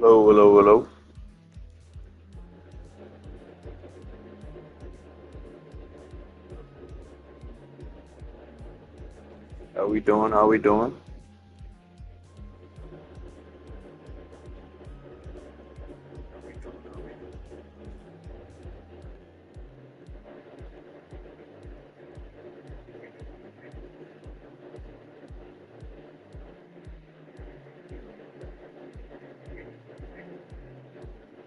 Hello, hello, hello. How we doing? How we doing?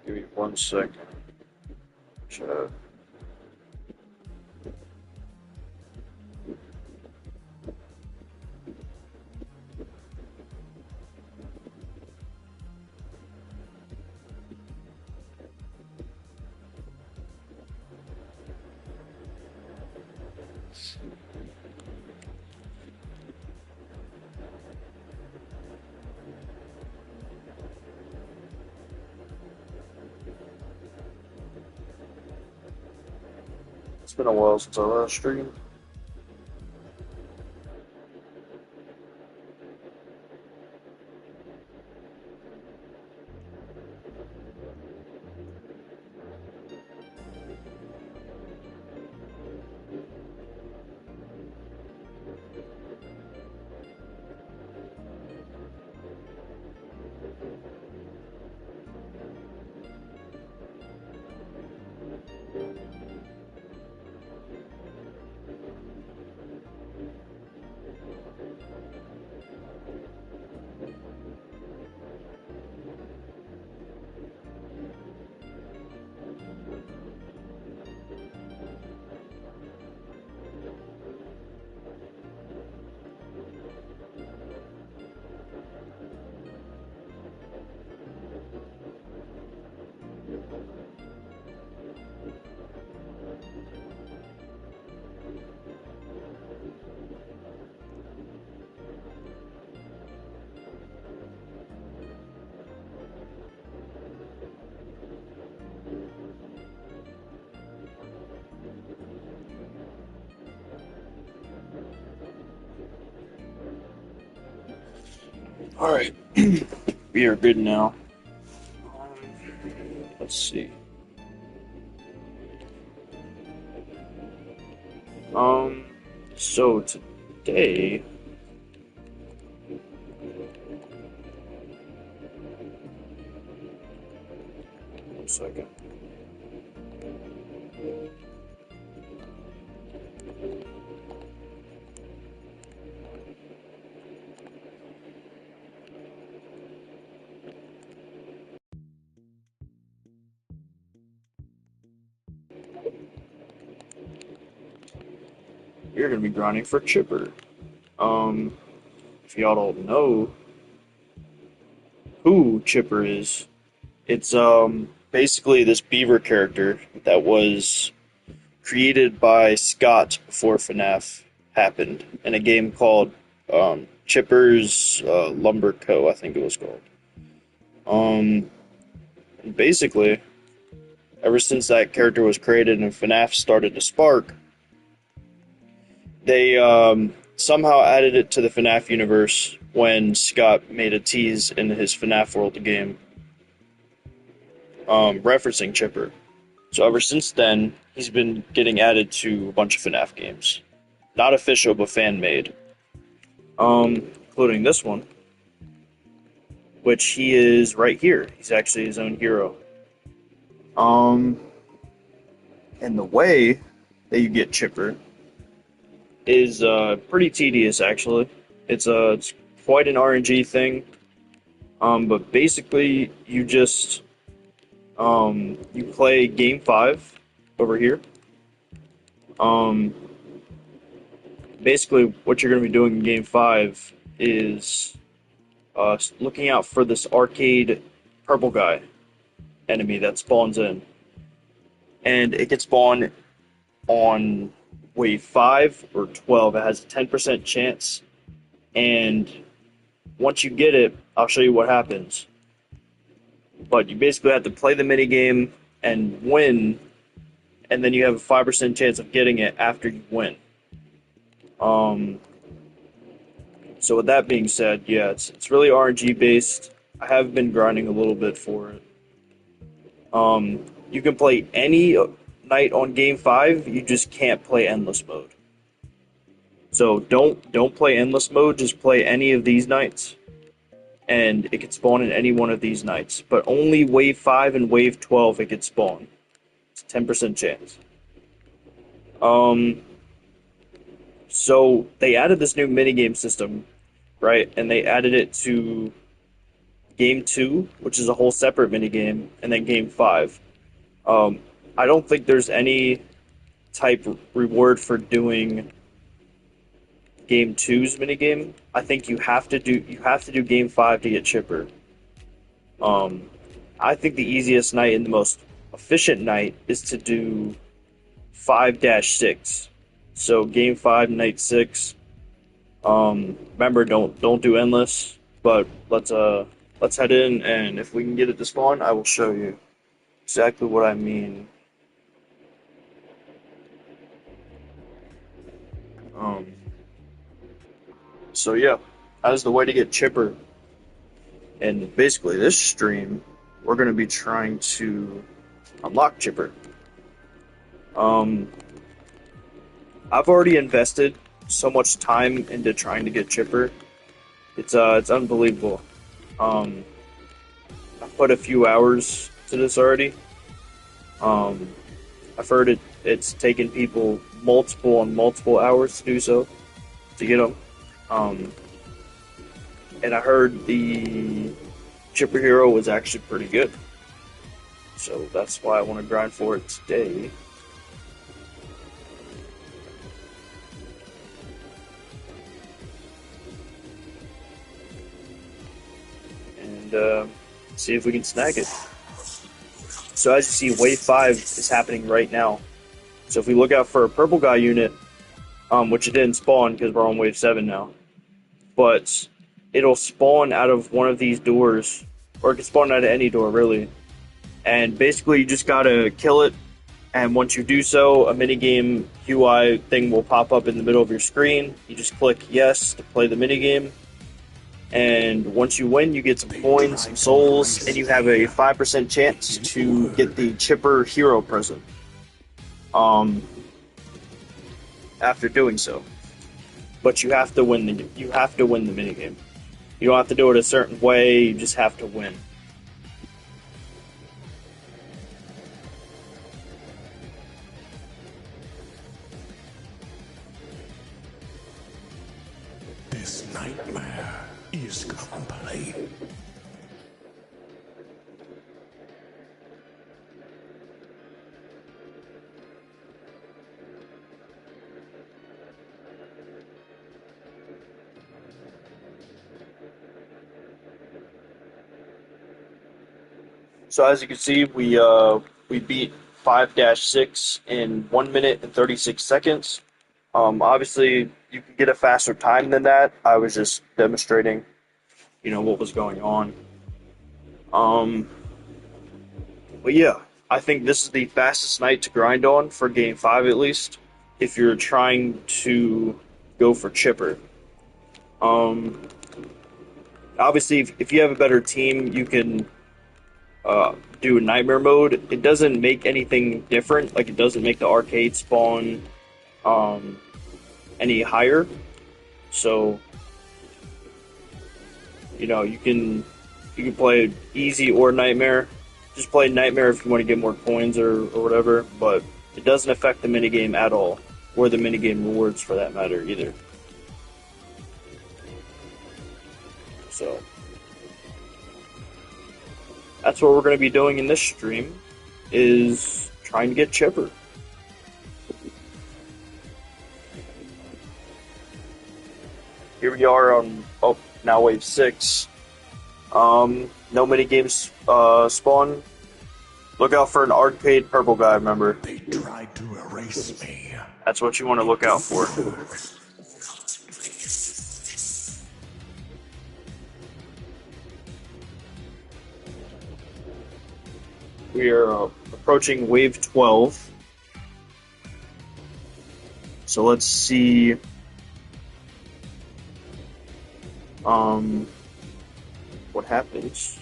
Give me 1 second. Chat. It's been a while since I last streamed. Alright, we are good now. Let's see. Um, so today, 1 second. You're gonna be grinding for Chipper. Um, if y'all don't know who Chipper is, it's basically this beaver character that was created by Scott before FNAF happened in a game called Chipper's Lumber Co. I think it was called. Um, basically, ever since that character was created and FNAF started to spark, they somehow added it to the FNAF universe when Scott made a tease in his FNAF World game, referencing Chipper. So ever since then, he's been getting added to a bunch of FNAF games. Not official, but fan made. Including this one, which he is right here. He's actually his own hero. Um, and the way that you get Chipper is pretty tedious, actually. It's quite an RNG thing. But basically, you play game 5 over here. Um, basically, what you're going to be doing in game 5 is looking out for this arcade purple guy enemy that spawns in, and it can spawn on wave 5 or 12. It has a 10% chance, and once you get it, I'll show you what happens. But you basically have to play the mini game and win, and then you have a 5% chance of getting it after you win. Um, so with that being said, yeah, it's really RNG based. I have been grinding a little bit for it. You can play any night on game 5, you just can't play endless mode. So don't play endless mode, just play any of these nights and it can spawn in any one of these nights. But only wave 5 and wave 12 it can spawn. It's a 10% chance. Um so they added this new minigame system, right? And they added it to game 2, which is a whole separate minigame, and then game 5. Um I don't think there's any type reward for doing game two's minigame. I think you have to do game 5 to get chipper. Um, I think the easiest night and the most efficient night is to do 5-6. So game 5, night 6. Remember, don't do endless, but let's head in, and if we can get it to spawn, I will show you exactly what I mean. Um, so yeah, that is the way to get chipper. And basically, this stream, we're going to be trying to unlock chipper. Um, I've already invested so much time into trying to get chipper. It's unbelievable. Um, I've put a few hours to this already. Um, I've heard it's taken people multiple and multiple hours to do so to get them. Um, and I heard the chipper hero was actually pretty good. So that's why I want to grind for it today. And see if we can snag it. So as you see, wave 5 is happening right now. So if we look out for a purple guy unit, which it didn't spawn because we're on wave 7 now, but it'll spawn out of one of these doors, or it can spawn out of any door really. And basically you just gotta kill it, and once you do so, a minigame UI thing will pop up in the middle of your screen. You just click yes to play the minigame, and once you win, you get some coins, some souls, and you have a 5% chance to get the chipper hero present. Um, After doing so, but you have to win the minigame. You don't have to do it a certain way. You just have to win. This nightmare is complete. So as you can see, we beat 5-6 in 1 minute and 36 seconds. Obviously, you can get a faster time than that. I was just demonstrating, what was going on. Um, but yeah, I think this is the fastest night to grind on for game 5 at least, if you're trying to go for chipper. Um, Obviously, if you have a better team, you can do nightmare mode. It doesn't make anything different. Like, it doesn't make the arcade spawn um, any higher. So you can play easy or nightmare. Just play nightmare if you want to get more coins or whatever. But it doesn't affect the minigame at all, or the minigame rewards for that matter either. So that's what we're going to be doing in this stream, is trying to get chipper. Here we are on now wave 6. No mini games spawn. Look out for an arcade purple guy. Remember, They tried to erase me. that's what you want to look out for. We are approaching wave 12. So let's see. what happens.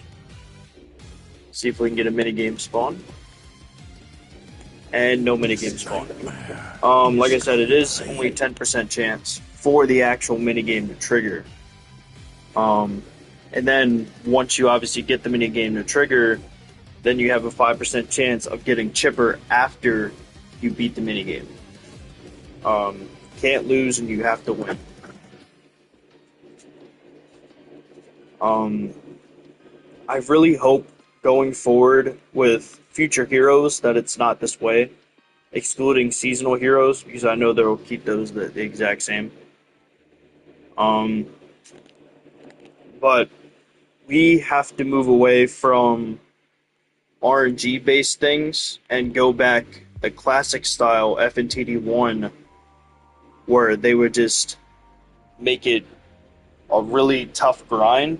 See if we can get a minigame spawn. And no minigame This spawn. nightmare Like I is said, it is complete. only 10% chance for the actual minigame to trigger. Um, and then once you obviously get the minigame to trigger, then you have a 5% chance of getting Chipper after you beat the minigame. Can't lose and you have to win. Um, I really hope going forward with future heroes that it's not this way, excluding seasonal heroes, because I know they'll keep those the exact same. Um, but we have to move away from RNG based things and go back the classic style FNTD1 where they would just make it a really tough grind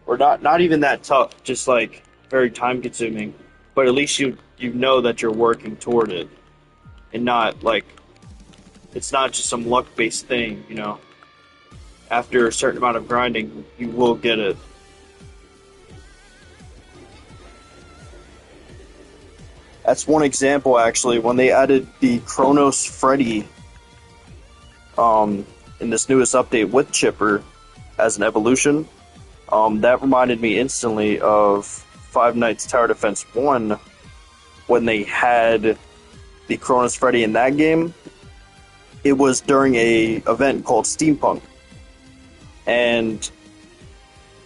or not even that tough, just like very time consuming, but at least you know that you're working toward it and not like it's not just some luck based thing, you know. After a certain amount of grinding, you will get it. That's one example actually when they added the Kronos Freddy um, in this newest update with Chipper as an evolution. That reminded me instantly of Five Nights Tower Defense 1 when they had the Kronos Freddy in that game. It was during a event called Steampunk, and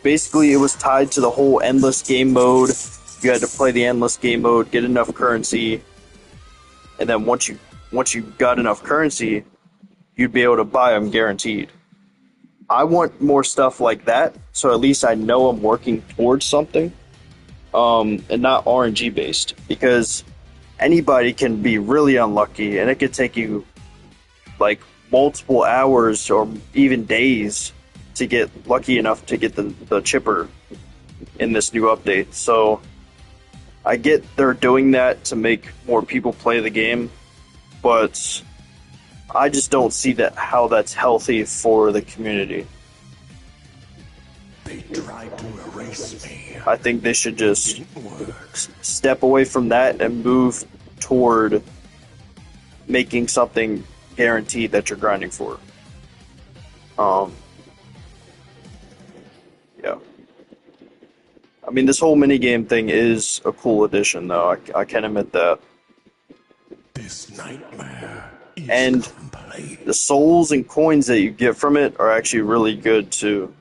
basically it was tied to the whole endless game mode. You had to play the endless game mode, get enough currency, and then once you got enough currency, you'd be able to buy them guaranteed. I want more stuff like that, so at least I know I'm working towards something, and not RNG based, because anybody can be really unlucky, and it could take you like multiple hours or even days to get lucky enough to get the chipper in this new update. So I get they're doing that to make more people play the game, but I just don't see that how that's healthy for the community. They tried to erase me. I think they should just Didn't work. step away from that and move toward making something guaranteed that you're grinding for. Um, yeah. I mean, this whole minigame thing is a cool addition, though. I can admit that. This nightmare is And complete. the souls and coins that you get from it are actually really good, too.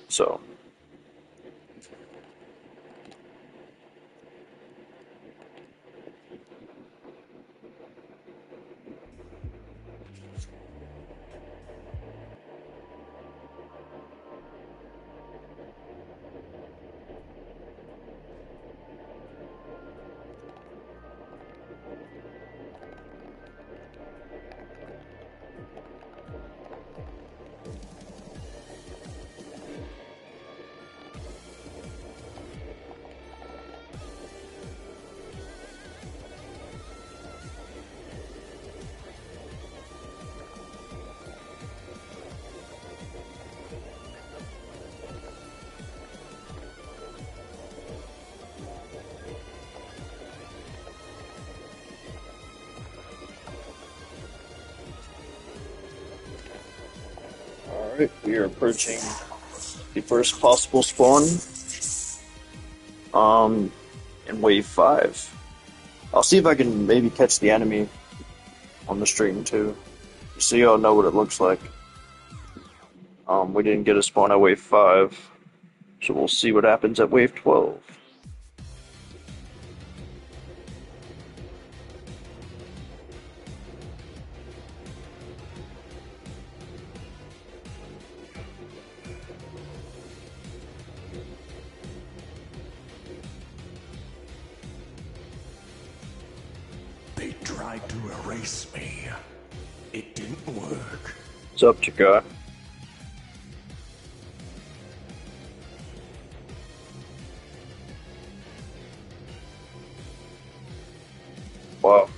So, alright, we are approaching the first possible spawn in wave 5. I'll see if I can maybe catch the enemy on the stream, too, so y'all know what it looks like. We didn't get a spawn at wave 5, so we'll see what happens at wave 12. They tried to erase me. It didn't work. What's up, Chica? Wow.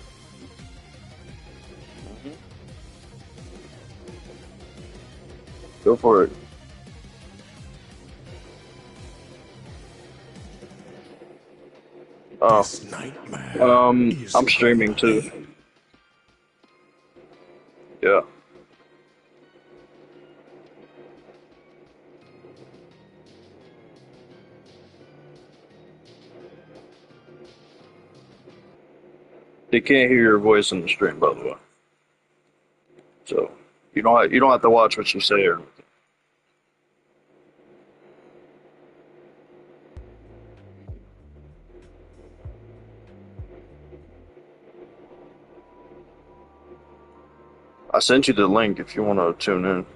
Go for it. Oh, This nightmare is I'm streaming too. complete. Yeah. They can't hear your voice in the stream, by the way. So you don't have to watch what you say or I sent you the link if you want to tune in.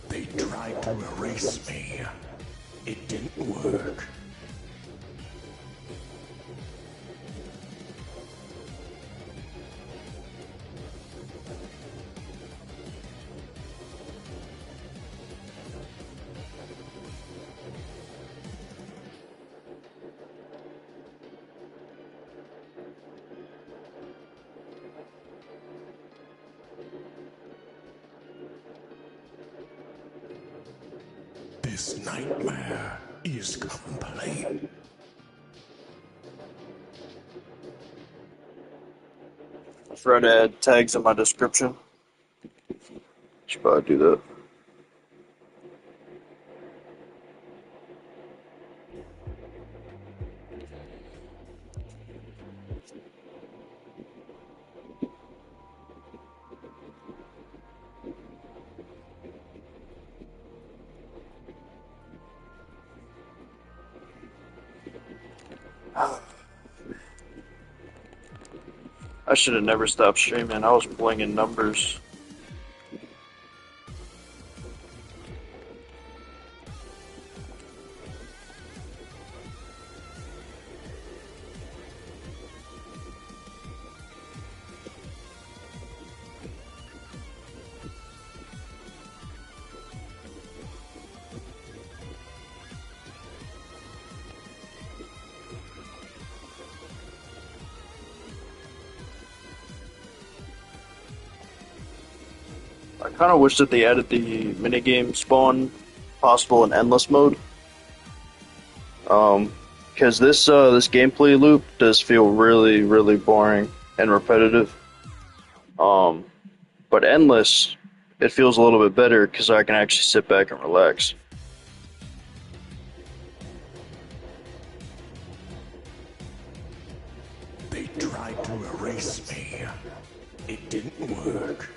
They tried to erase me. It didn't work. This nightmare is complete. I forgot to add tags in my description. Should probably do that. I should have never stopped streaming. I was blinging numbers. I kind of wish that they added the minigame spawn possible in endless mode. Because this gameplay loop does feel really boring and repetitive. Um, but endless, it feels a little bit better because I can actually sit back and relax. They tried to erase me. It didn't work.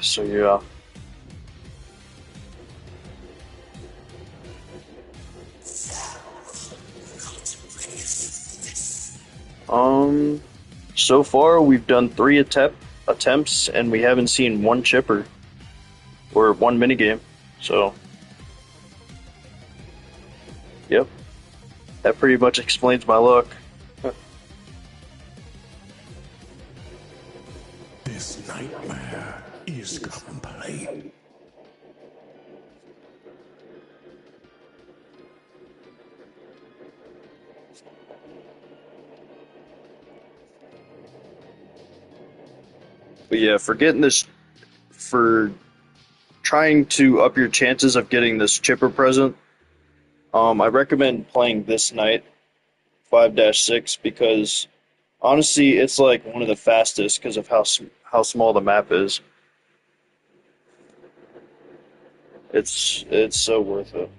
So yeah. Um, so far we've done three attempts and we haven't seen one chipper or one minigame. So, yep, that pretty much explains my luck. This nightmare is complete. But yeah, for trying to up your chances of getting this chipper present, I recommend playing this night 5-6 because honestly, it's like one of the fastest because of how small the map is. It's so worth it.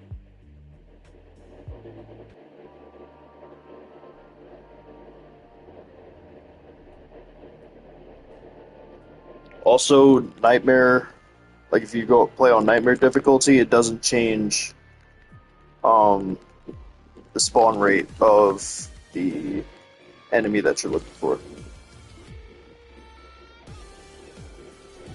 Also, Nightmare, like if you go play on Nightmare difficulty, it doesn't change um, the spawn rate of the enemy that you're looking for.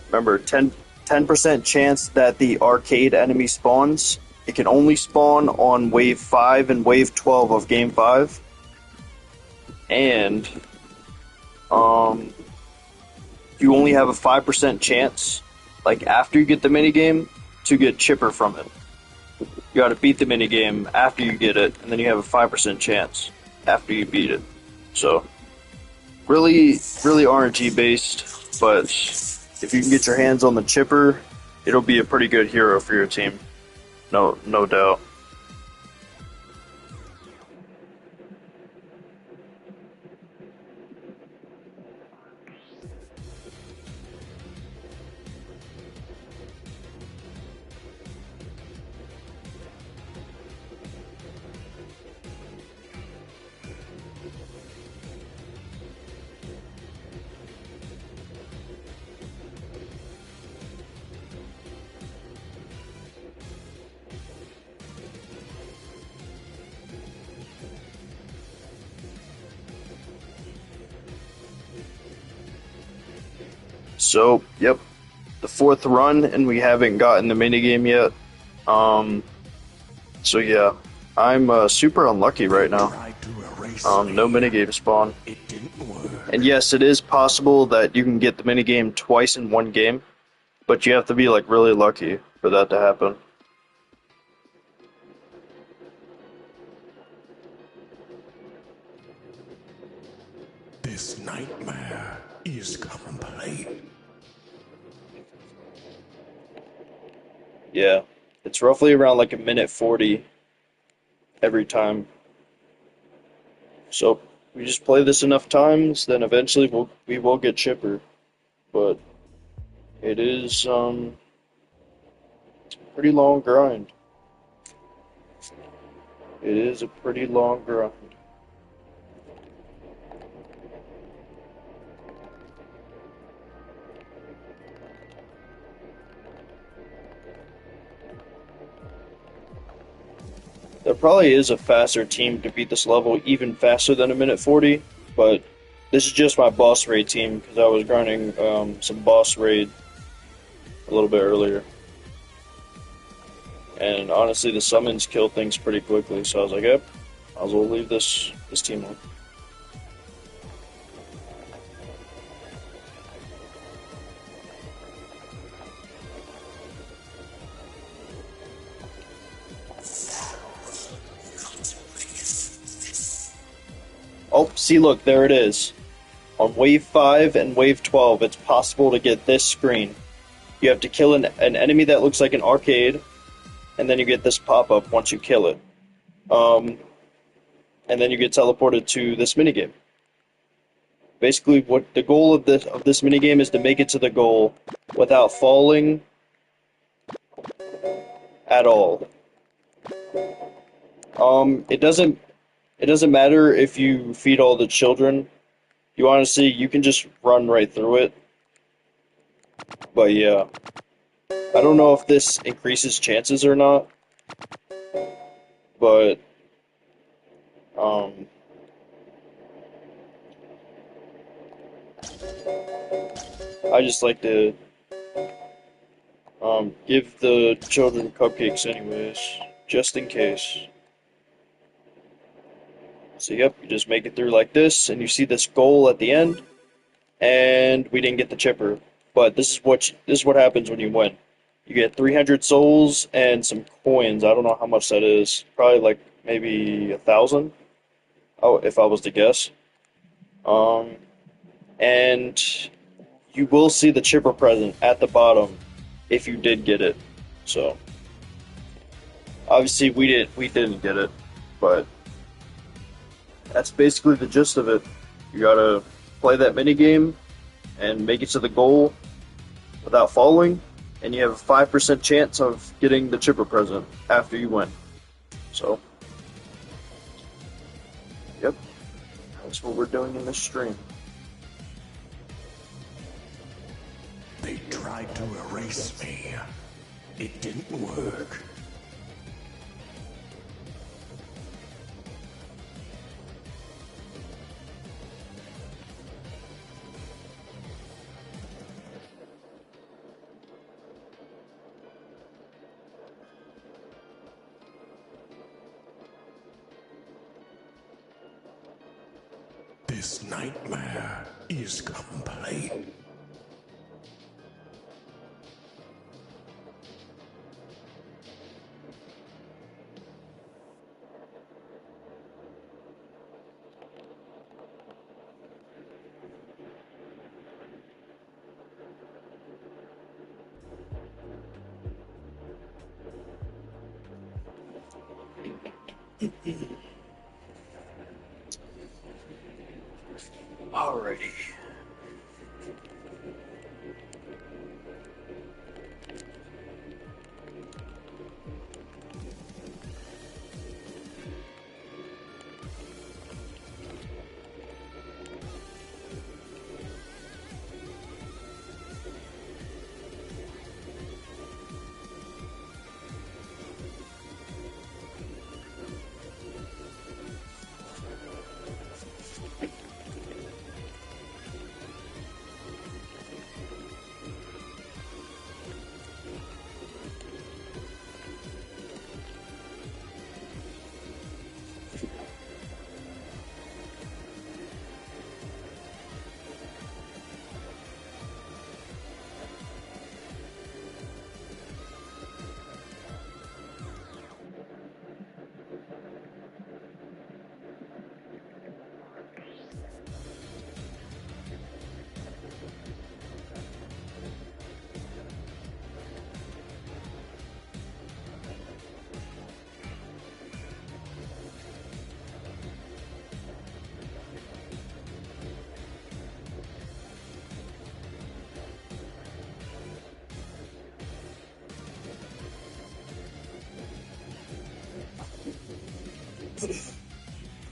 Remember, 10% chance that the arcade enemy spawns. It can only spawn on wave 5 and wave 12 of game 5. And um, you only have a 5% chance, like after you get the minigame, to get chipper from it. You gotta beat the minigame after you get it, and then you have a 5% chance after you beat it. So, really RNG based, but if you can get your hands on the chipper, it'll be a pretty good hero for your team. No doubt. So, yep, the fourth run, and we haven't gotten the minigame yet. Um, so yeah, I'm super unlucky right now. Tried to erase me. No minigame spawn. It didn't work. And yes, it is possible that you can get the minigame twice in one game, but you have to be like really lucky for that to happen. This nightmare is complete. Yeah, it's roughly around like a minute 40 every time. So we just play this enough times, then eventually we will get chipper. But it is pretty long grind. It is a pretty long grind. There probably is a faster team to beat this level even faster than a minute 40, but this is just my boss raid team because I was grinding some boss raid a little bit earlier. And honestly, the summons kill things pretty quickly, so I was like, yep, I'll as well leave this team on. Oh, see, look, there it is. On wave 5 and wave 12, it's possible to get this screen. You have to kill an enemy that looks like an arcade, and then you get this pop-up once you kill it. Um, and then you get teleported to this minigame. Basically, what the goal of this minigame is to make it to the goal without falling at all. It doesn't matter if you feed all the children. You honestly, you can just run right through it. But yeah, I don't know if this increases chances or not, but um, I just like to give the children cupcakes anyways, just in case. So yep, you just make it through like this, and you see this goal at the end, and we didn't get the chipper. But this is what happens when you win. You get 300 souls and some coins. I don't know how much that is. Probably like maybe 1,000. Oh, if I was to guess. Um, and you will see the chipper present at the bottom if you did get it. So obviously we didn't get it, but that's basically the gist of it. You gotta play that mini game and make it to the goal without falling, and you have a 5% chance of getting the chipper present after you win. So, yep, that's what we're doing in this stream. They tried to erase me. It didn't work. This nightmare is complete. Alrighty.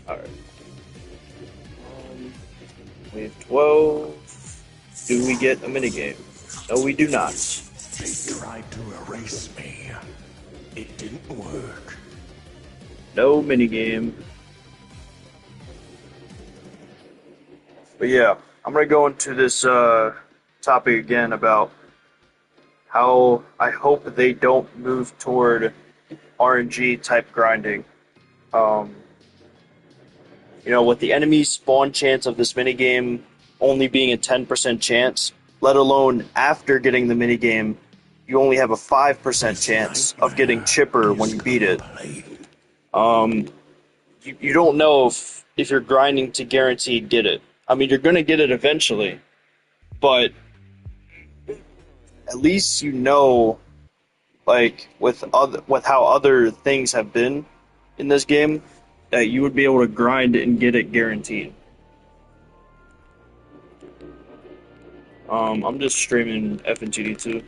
Alright. Wave 12. Do we get a minigame? No, we do not. They tried to erase me. It didn't work. No minigame. But yeah, I'm gonna go into this topic again about how I hope they don't move toward RNG type grinding. Um, with the enemy spawn chance of this minigame only being a 10% chance, let alone after getting the minigame, you only have a 5% chance of getting chipper when you beat it. Um, you don't know if you're grinding to guaranteed get it. I mean, you're going to get it eventually, but at least you know, like with how other things have been in this game, that you would be able to grind and get it guaranteed. I'm just streaming FNGD2.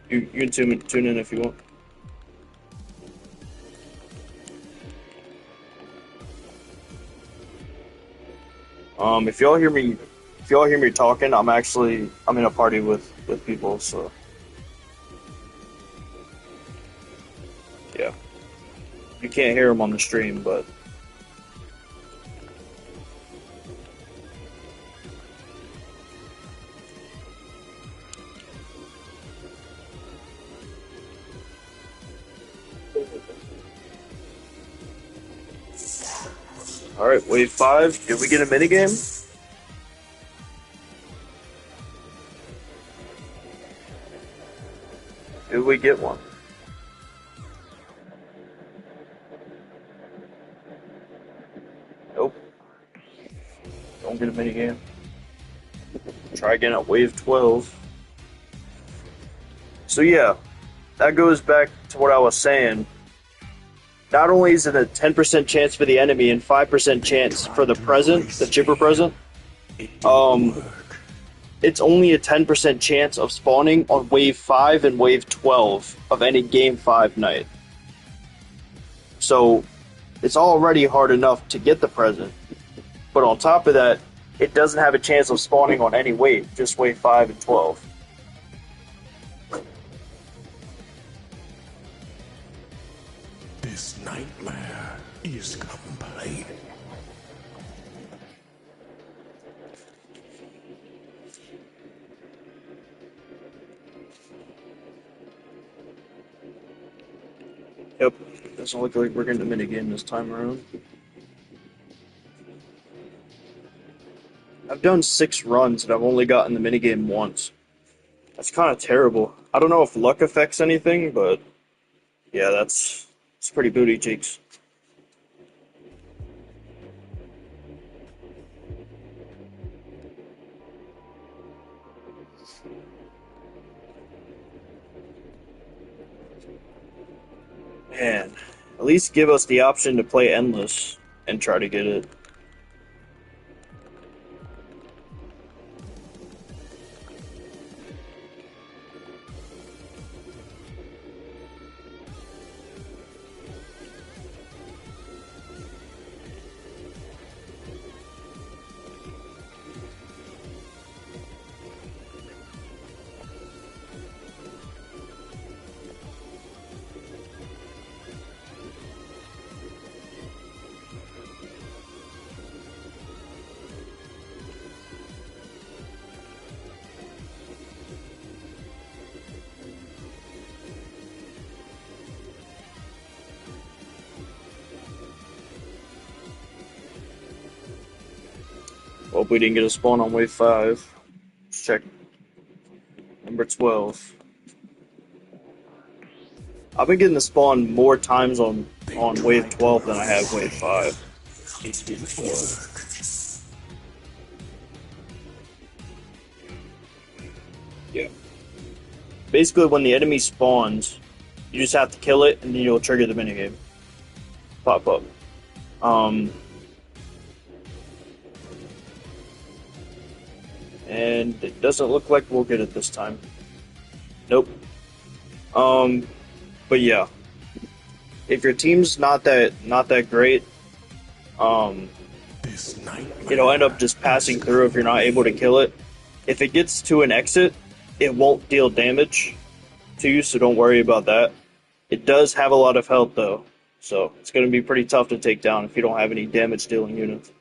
You can tune in if you want. If y'all hear me talking, I'm in a party with people, so yeah. You can't hear them on the stream, but all right, wave 5. Did we get a minigame? Did we get one? Nope. Don't get a minigame. Try again at wave 12. So yeah, that goes back to what I was saying. Not only is it a 10% chance for the enemy and 5% chance for Tried the to present, the erase chipper me. present, It didn't um, work. it's only a 10% chance of spawning on wave 5 and wave 12 of any game 5 night. So it's already hard enough to get the present. But on top of that, it doesn't have a chance of spawning on any wave, just wave 5 and 12. This nightmare is complete. Yep, doesn't look like we're getting the minigame this time around. I've done 6 runs and I've only gotten the minigame once. That's kind of terrible. I don't know if luck affects anything, but yeah, it's pretty booty cheeks. Man, at least give us the option to play endless and try to get it. Hope we didn't get a spawn on wave 5. Let's check number 12. I've been getting the spawn more times They on wave tried to 12 than I have erase wave me. 5. It didn't work. Yeah. Basically, when the enemy spawns, you just have to kill it, and then you'll trigger the minigame. Pop up. Um, and it doesn't look like we'll get it this time. Nope. Um, but yeah, if your team's not that great, um, This it'll end up nightmare just is passing through if you're not able to complete. kill it. If it gets to an exit, it won't deal damage to you, so don't worry about that. It does have a lot of health though, so it's going to be pretty tough to take down if you don't have any damage dealing units.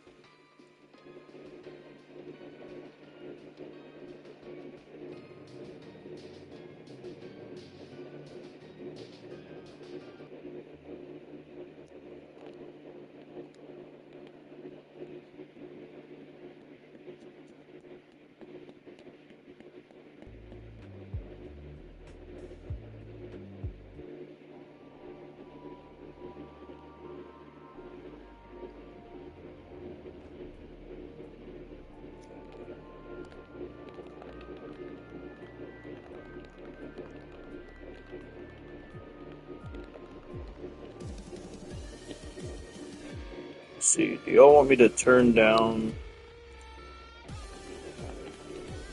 Let's see, do y'all want me to turn down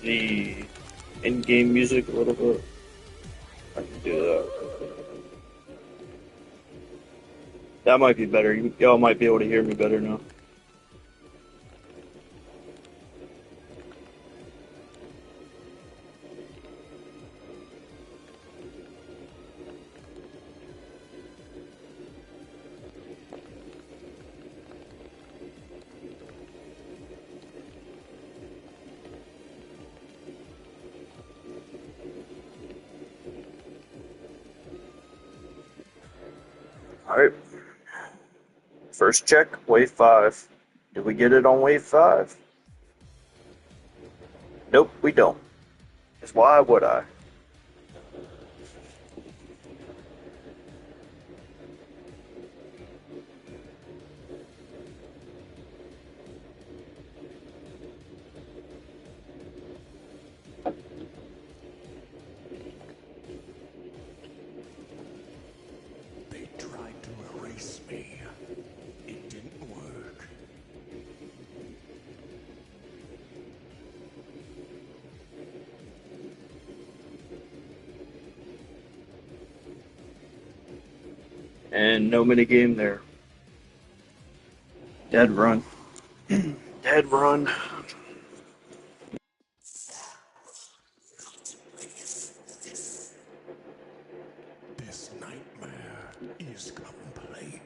the in-game music a little bit? I can do that. That might be better. Y'all might be able to hear me better now. Alright, first check, wave 5. Did we get it on wave 5? Nope, we don't. Because why would I? and no minigame there. Dead run. Dead run. This nightmare is complete.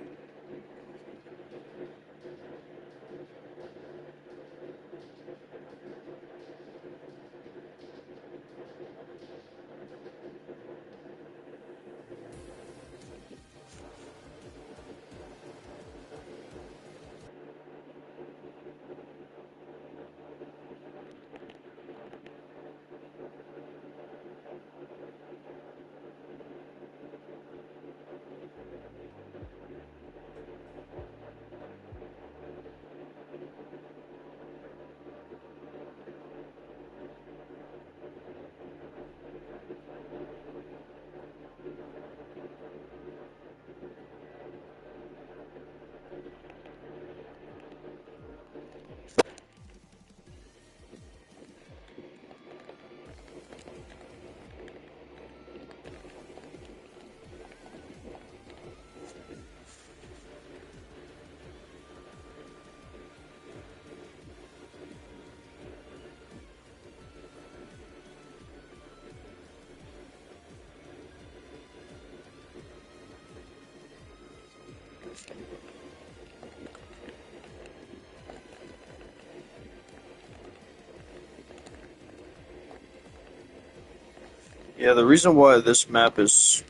Yeah, the reason why this map is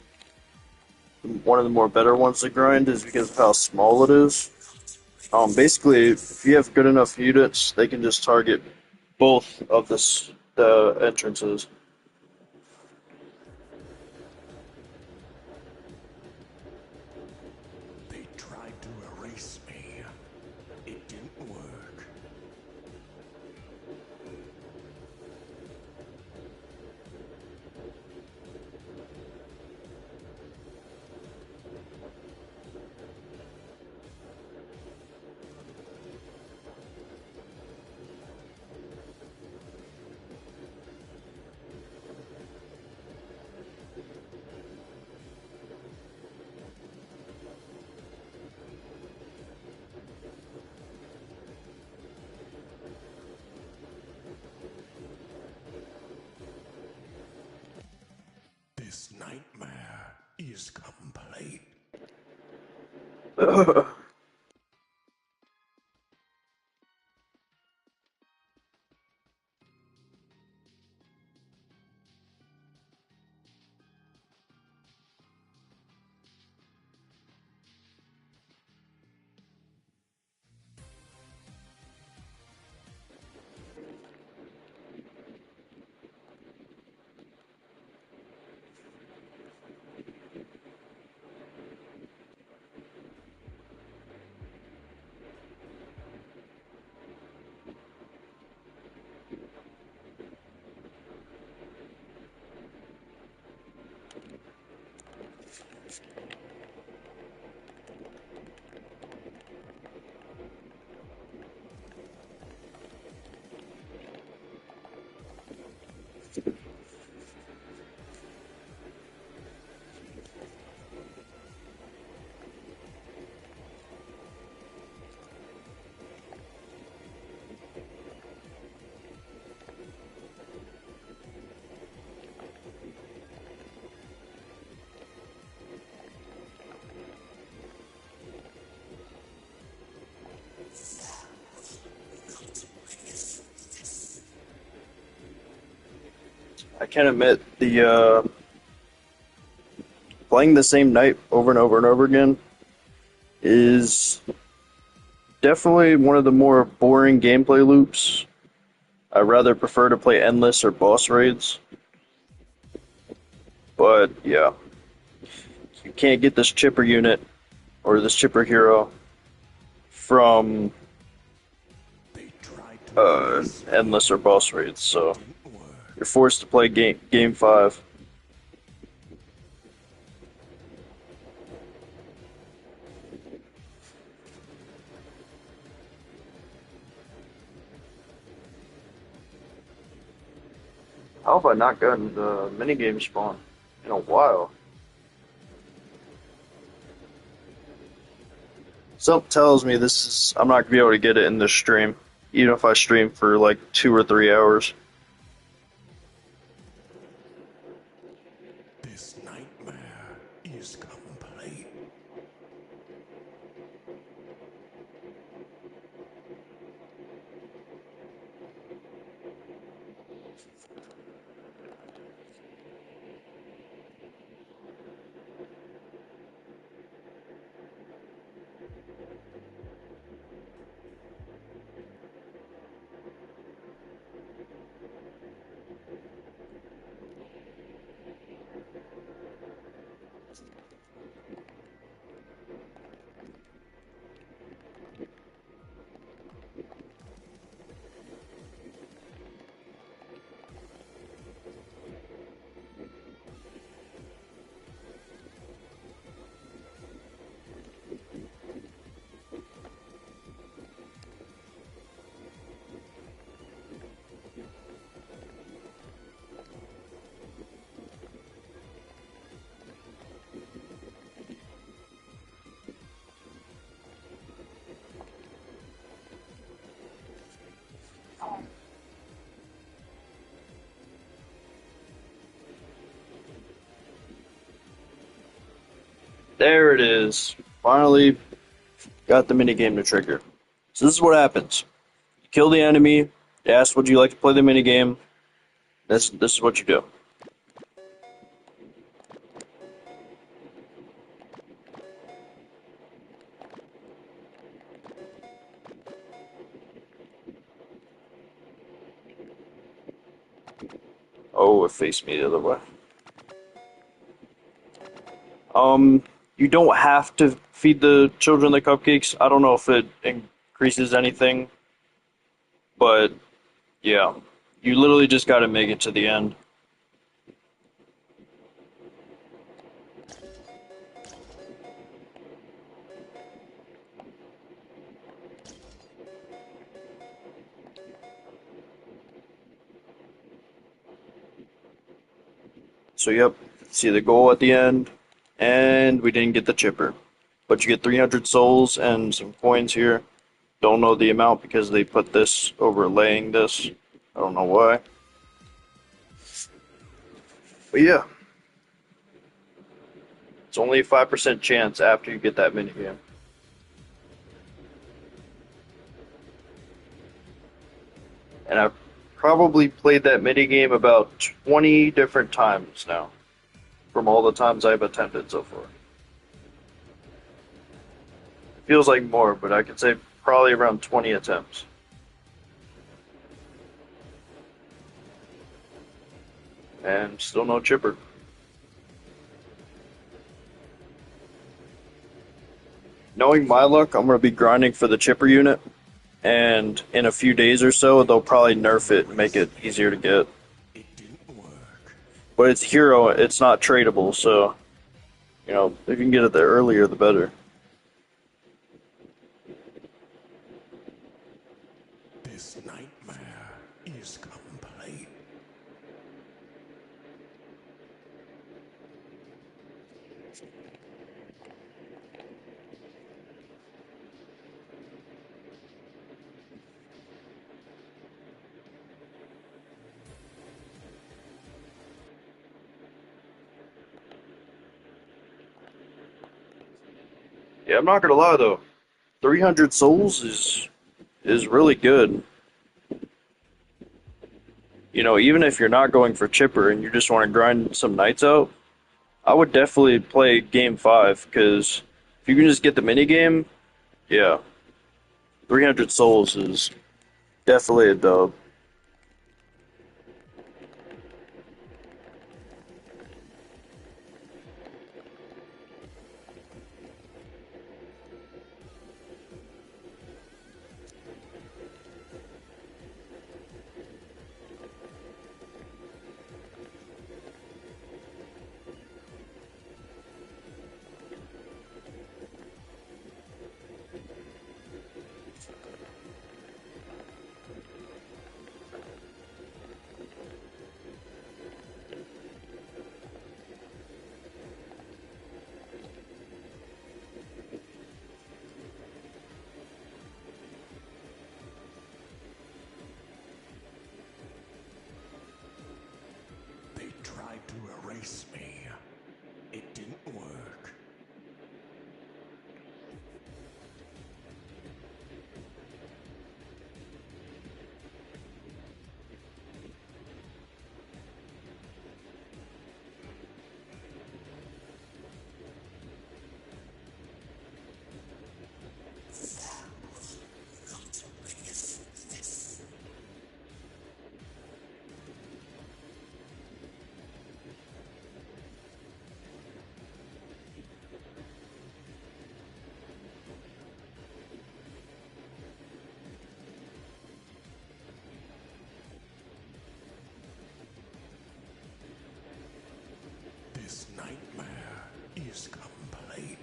one of the more better ones to grind is because of how small it is. Basically, if you have good enough units, they can just target both of the entrances. They tried to erase me. It didn't work. This nightmare is complete. I can admit the playing the same night over and over and over again is definitely one of the more boring gameplay loops. I rather prefer to play endless or boss raids, but yeah, you can't get this chipper unit or this chipper hero from They tried to erase me. endless or boss raids, It so didn't work. you're forced to play game 5. How have I not gotten the minigame spawn in a while? Something tells me this is I'm not gonna be able to get it in this stream, even if I stream for like 2 or 3 hours. This nightmare is complete. There it is. Finally got the minigame to trigger. So this is what happens. You kill the enemy, they ask would you like to play the minigame. This is what you do. Oh, it faced me the other way. Um, you don't have to feed the children the cupcakes. I don't know if it increases anything, but yeah, you literally just got to make it to the end. So yep, see the goal at the end, and we didn't get the chipper, but you get 300 souls and some coins here. Don't know the amount because they put this overlaying this. I don't know why, but yeah, it's only a 5% chance after you get that minigame. And I've probably played that minigame about 20 different times now, from all the times I've attempted so far. Feels like more, but I could say probably around 20 attempts. And still no chipper. Knowing my luck, I'm going to be grinding for the chipper unit, and in a few days or so, they'll probably nerf it and make it easier to get. It didn't work. But it's hero, it's not tradable, so, if you can get it there earlier, the better. This nightmare is complete. Yeah, I'm not going to lie though. 300 souls is really good. Even if you're not going for chipper and you just want to grind some nights out, I would definitely play game 5 because if you can just get the mini game, yeah, 300 souls is definitely a dub. to erase me. It didn't work. This nightmare is complete.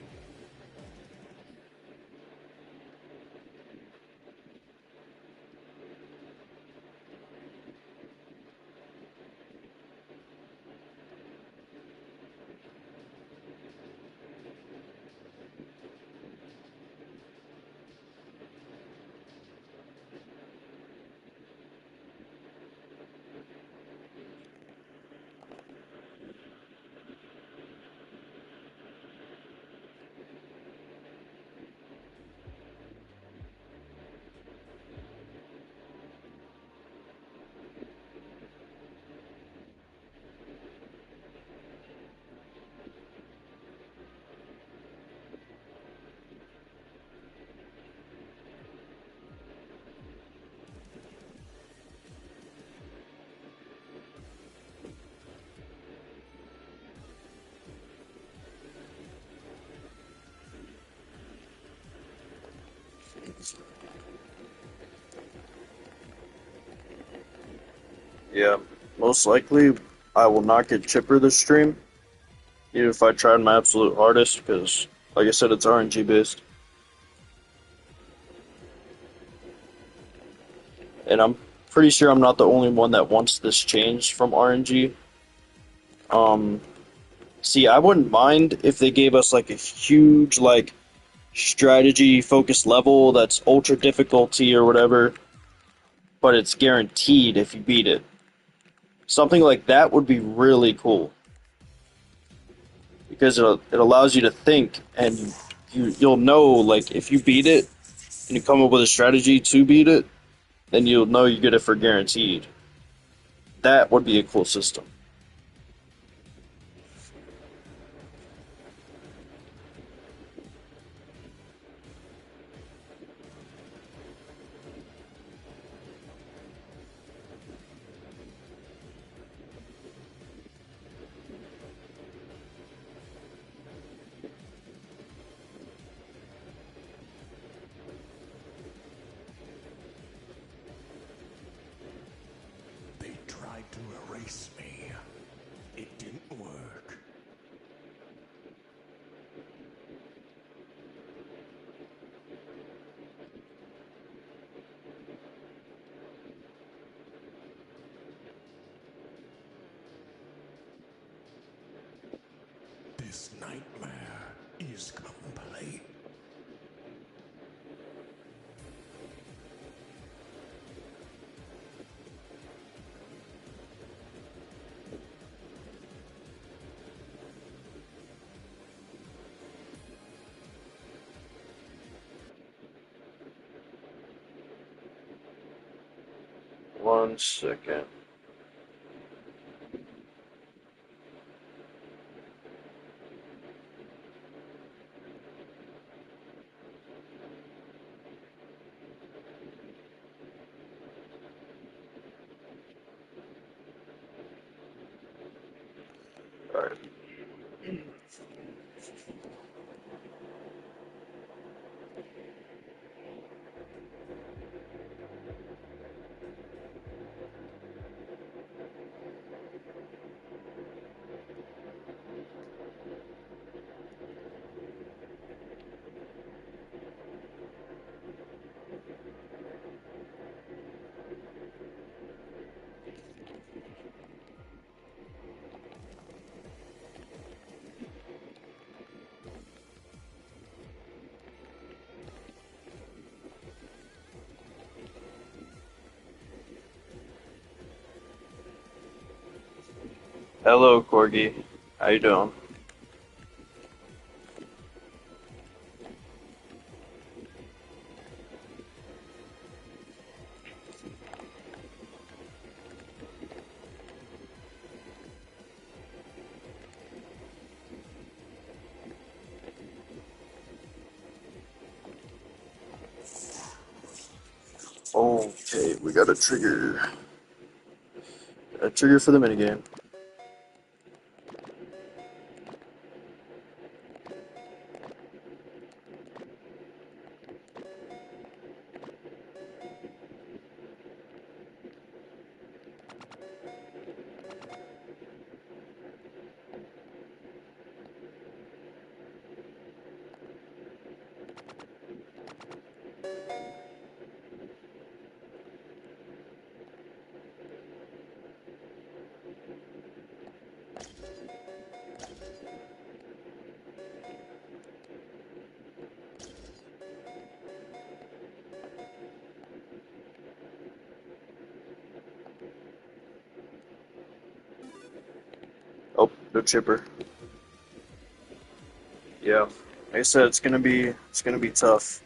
Yeah, most likely I will not get chipper this stream, even if I tried my absolute hardest, because, like I said, it's RNG based. And I'm pretty sure I'm not the only one that wants this changed from RNG. Um, See, I wouldn't mind if they gave us like a huge like strategy focused level that's ultra difficulty or whatever, but it's guaranteed if you beat it. Something like that would be really cool because it allows you to think and you'll know like if you beat it and you come up with a strategy to beat it, then you'll know you get it for guaranteed. That would be a cool system. They tried to erase me. It didn't work. This nightmare is complete. One second. All right. Hello, Corgi. How you doing? Okay, we got a trigger. A trigger for the minigame. Oh, no chipper. Yeah. Like I said, it's gonna be tough.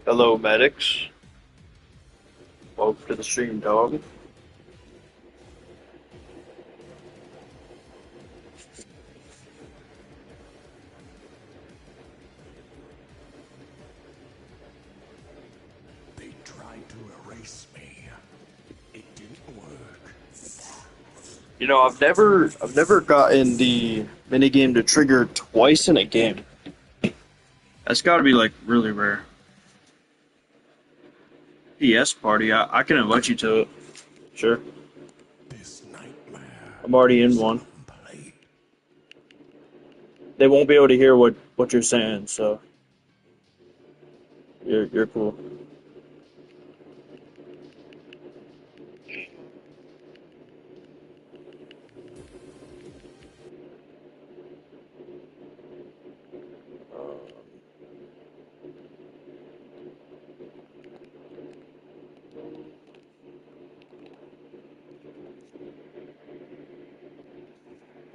Hello, medics. Welcome to the stream, dog. They tried to erase me. It didn't work. You know, I've never gotten the minigame to trigger twice in a game. That's got to be like really rare. PS party. I can invite you to it. Sure. This nightmare I'm already in is one. complete. They won't be able to hear what you're saying, so you're cool.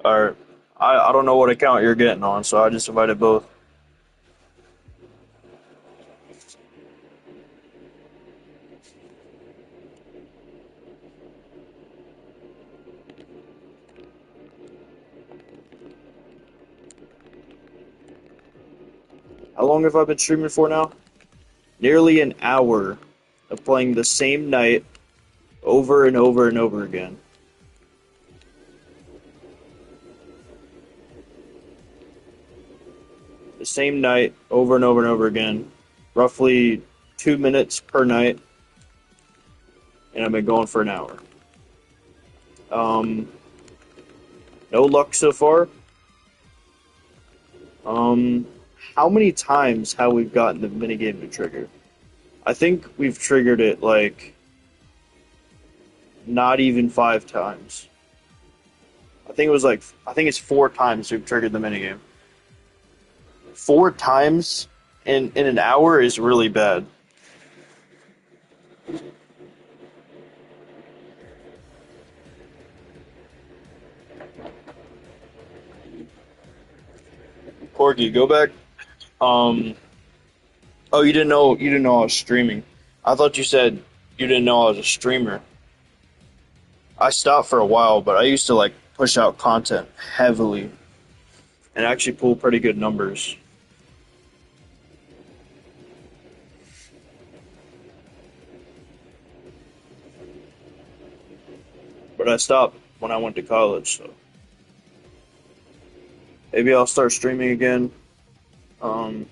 All right. I don't know what account you're getting on, so I just invited both. How long have I been streaming for now? Nearly an hour of playing the same night over and over and over again. The same night over and over and over again. Roughly 2 minutes per night, and I've been going for an hour. Um, no luck so far. Um, how many times have we gotten the minigame to trigger? I think we've triggered it like not even 5 times. I think it's 4 times we've triggered the minigame. 4 times in an hour is really bad. Corgi, go back. Um, oh, you didn't know I was streaming. I thought you said you didn't know I was a streamer. I stopped for a while, but I used to like push out content heavily and actually pull pretty good numbers. But I stopped when I went to college, so maybe I'll start streaming again. Um,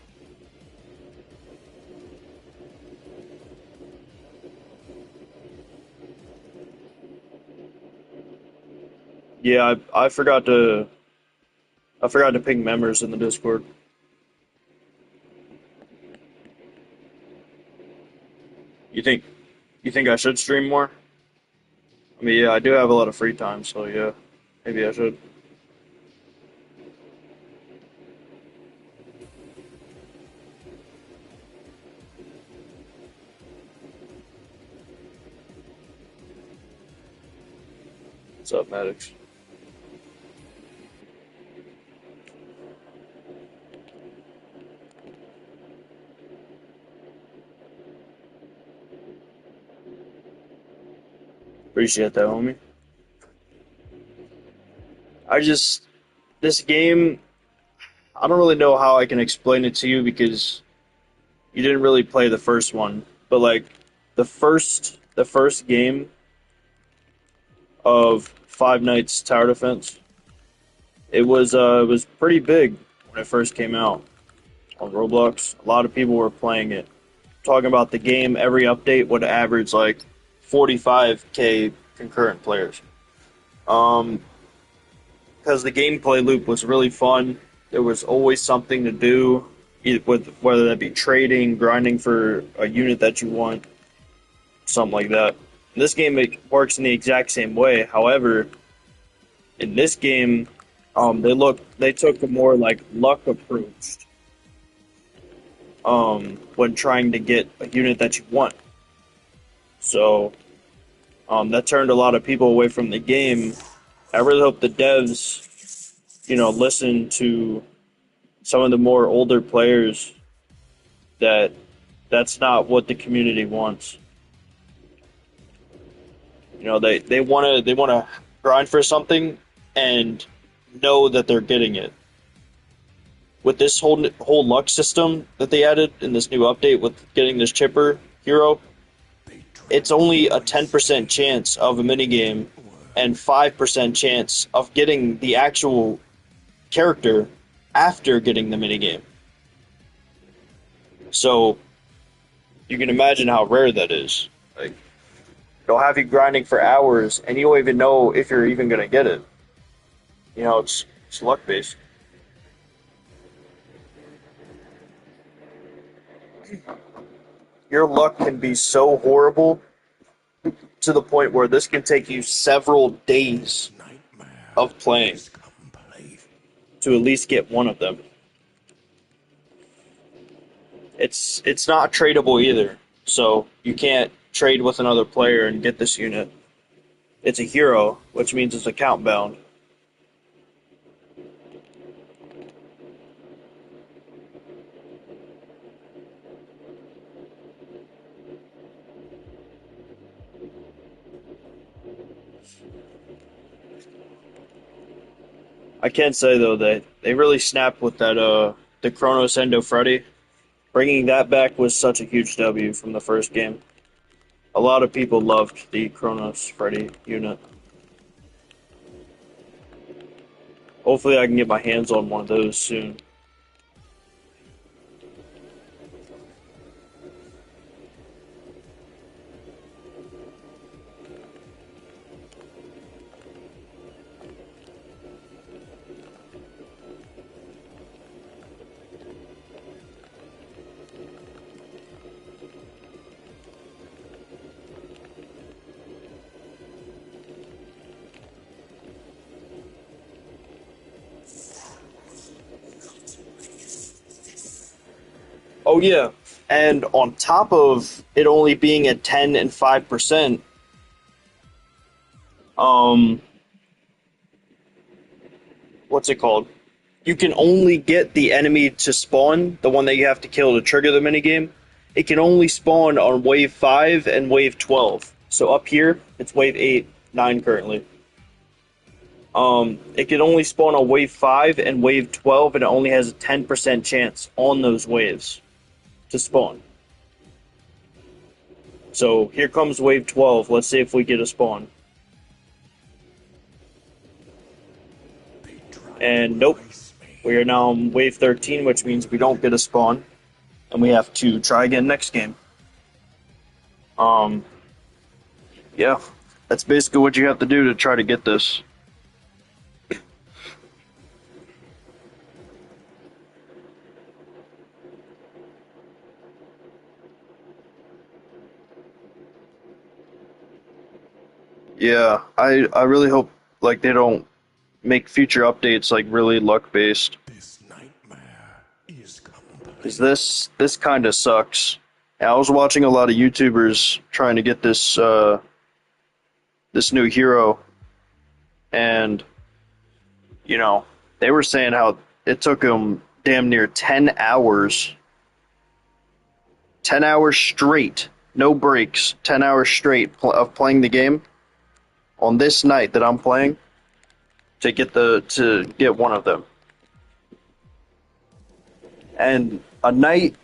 yeah, I forgot to ping members in the Discord. You think you think I should stream more? I mean, yeah, I do have a lot of free time, so yeah, maybe I should. What's up, Maddox? Appreciate that, homie. I just this game, I don't really know how I can explain it to you because you didn't really play the first one. But like the first game of Five Nights Tower Defense, it was pretty big when it first came out on Roblox. A lot of people were playing it. Talking about the game, every update would average like 45K concurrent players. Um, because the gameplay loop was really fun. There was always something to do, with whether that be trading, grinding for a unit that you want, something like that. In this game, it works in the exact same way. However, in this game, they took a more like luck approach when trying to get a unit that you want. So that turned a lot of people away from the game. I really hope the devs, listen to some of the more older players that that's not what the community wants. They want to grind for something and know that they're getting it. With this whole luck system that they added in this new update with getting this chipper hero, it's only a 10% chance of a minigame and 5% chance of getting the actual character after getting the minigame. So you can imagine how rare that is. Like, they'll have you grinding for hours, and you don't even know if you're even gonna get it. It's luck based. Your luck can be so horrible to the point where this can take you several days Nightmare of playing is complete. to at least get one of them. It's not tradable either, so you can't trade with another player and get this unit. It's a hero, which means it's account bound. I can say though that they really snapped with that the Chronos Endo Freddy. Bringing that back was such a huge W from the first game. A lot of people loved the Chronos Freddy unit. Hopefully, I can get my hands on one of those soon. Oh yeah, and on top of it only being at 10 and 5%, um, what's it called? You can only get the enemy to spawn, the one that you have to kill to trigger the minigame. It can only spawn on wave 5 and wave 12. So up here, it's wave 8, 9 currently. It can only spawn on wave 5 and wave 12, and it only has a 10% chance on those waves to spawn. So here comes wave 12. Let's see if we get a spawn. They tried to And nope, erase me. we are now on wave 13, which means we don't get a spawn, and we have to try again next game. Um, yeah, that's basically what you have to do to try to get this. Yeah, I really hope like they don't make future updates like really luck based This nightmare is because complete. this kind of sucks. And I was watching a lot of YouTubers trying to get this new hero, and you know they were saying how it took them damn near 10 hours, 10 hours straight, no breaks, 10 hours straight of playing the game on this night that I'm playing to get one of them. And a night,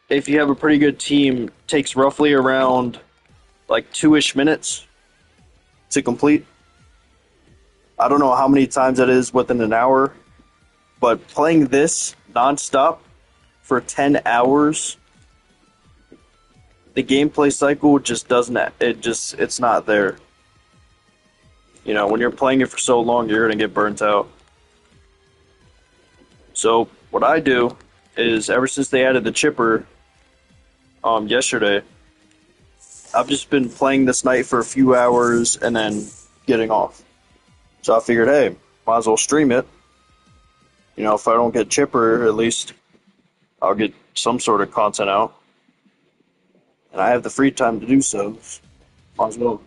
if you have a pretty good team, takes roughly around like 2-ish minutes to complete. I don't know how many times that is within an hour, but playing this nonstop for 10 hours, the gameplay cycle just doesn't, it's not there. You know, when you're playing it for so long, you're going to get burnt out. So, what I do is ever since they added the chipper yesterday, I've just been playing this night for a few hours and then getting off. So I figured, hey, might as well stream it. You know, if I don't get chipper, at least I'll get some sort of content out, and I have the free time to do so. Might as well.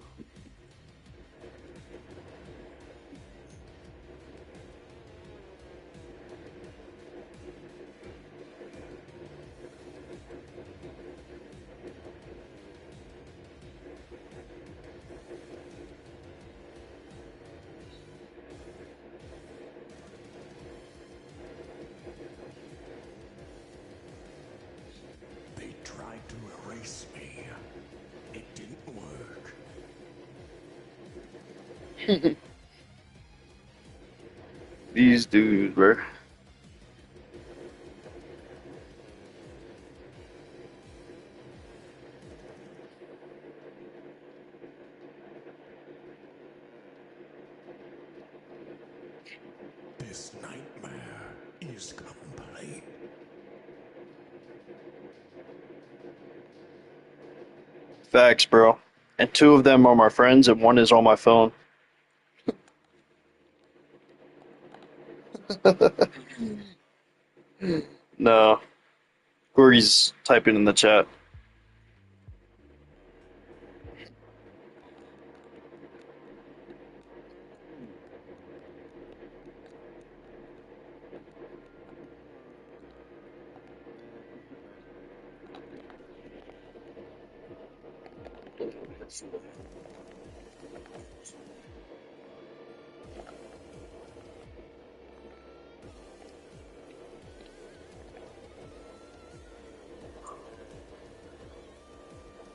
They tried to erase me. It didn't work. These dudes, bro. This nightmare is complete. Facts, bro. And two of them are my friends, and one is on my phone. No, Corey's typing in the chat.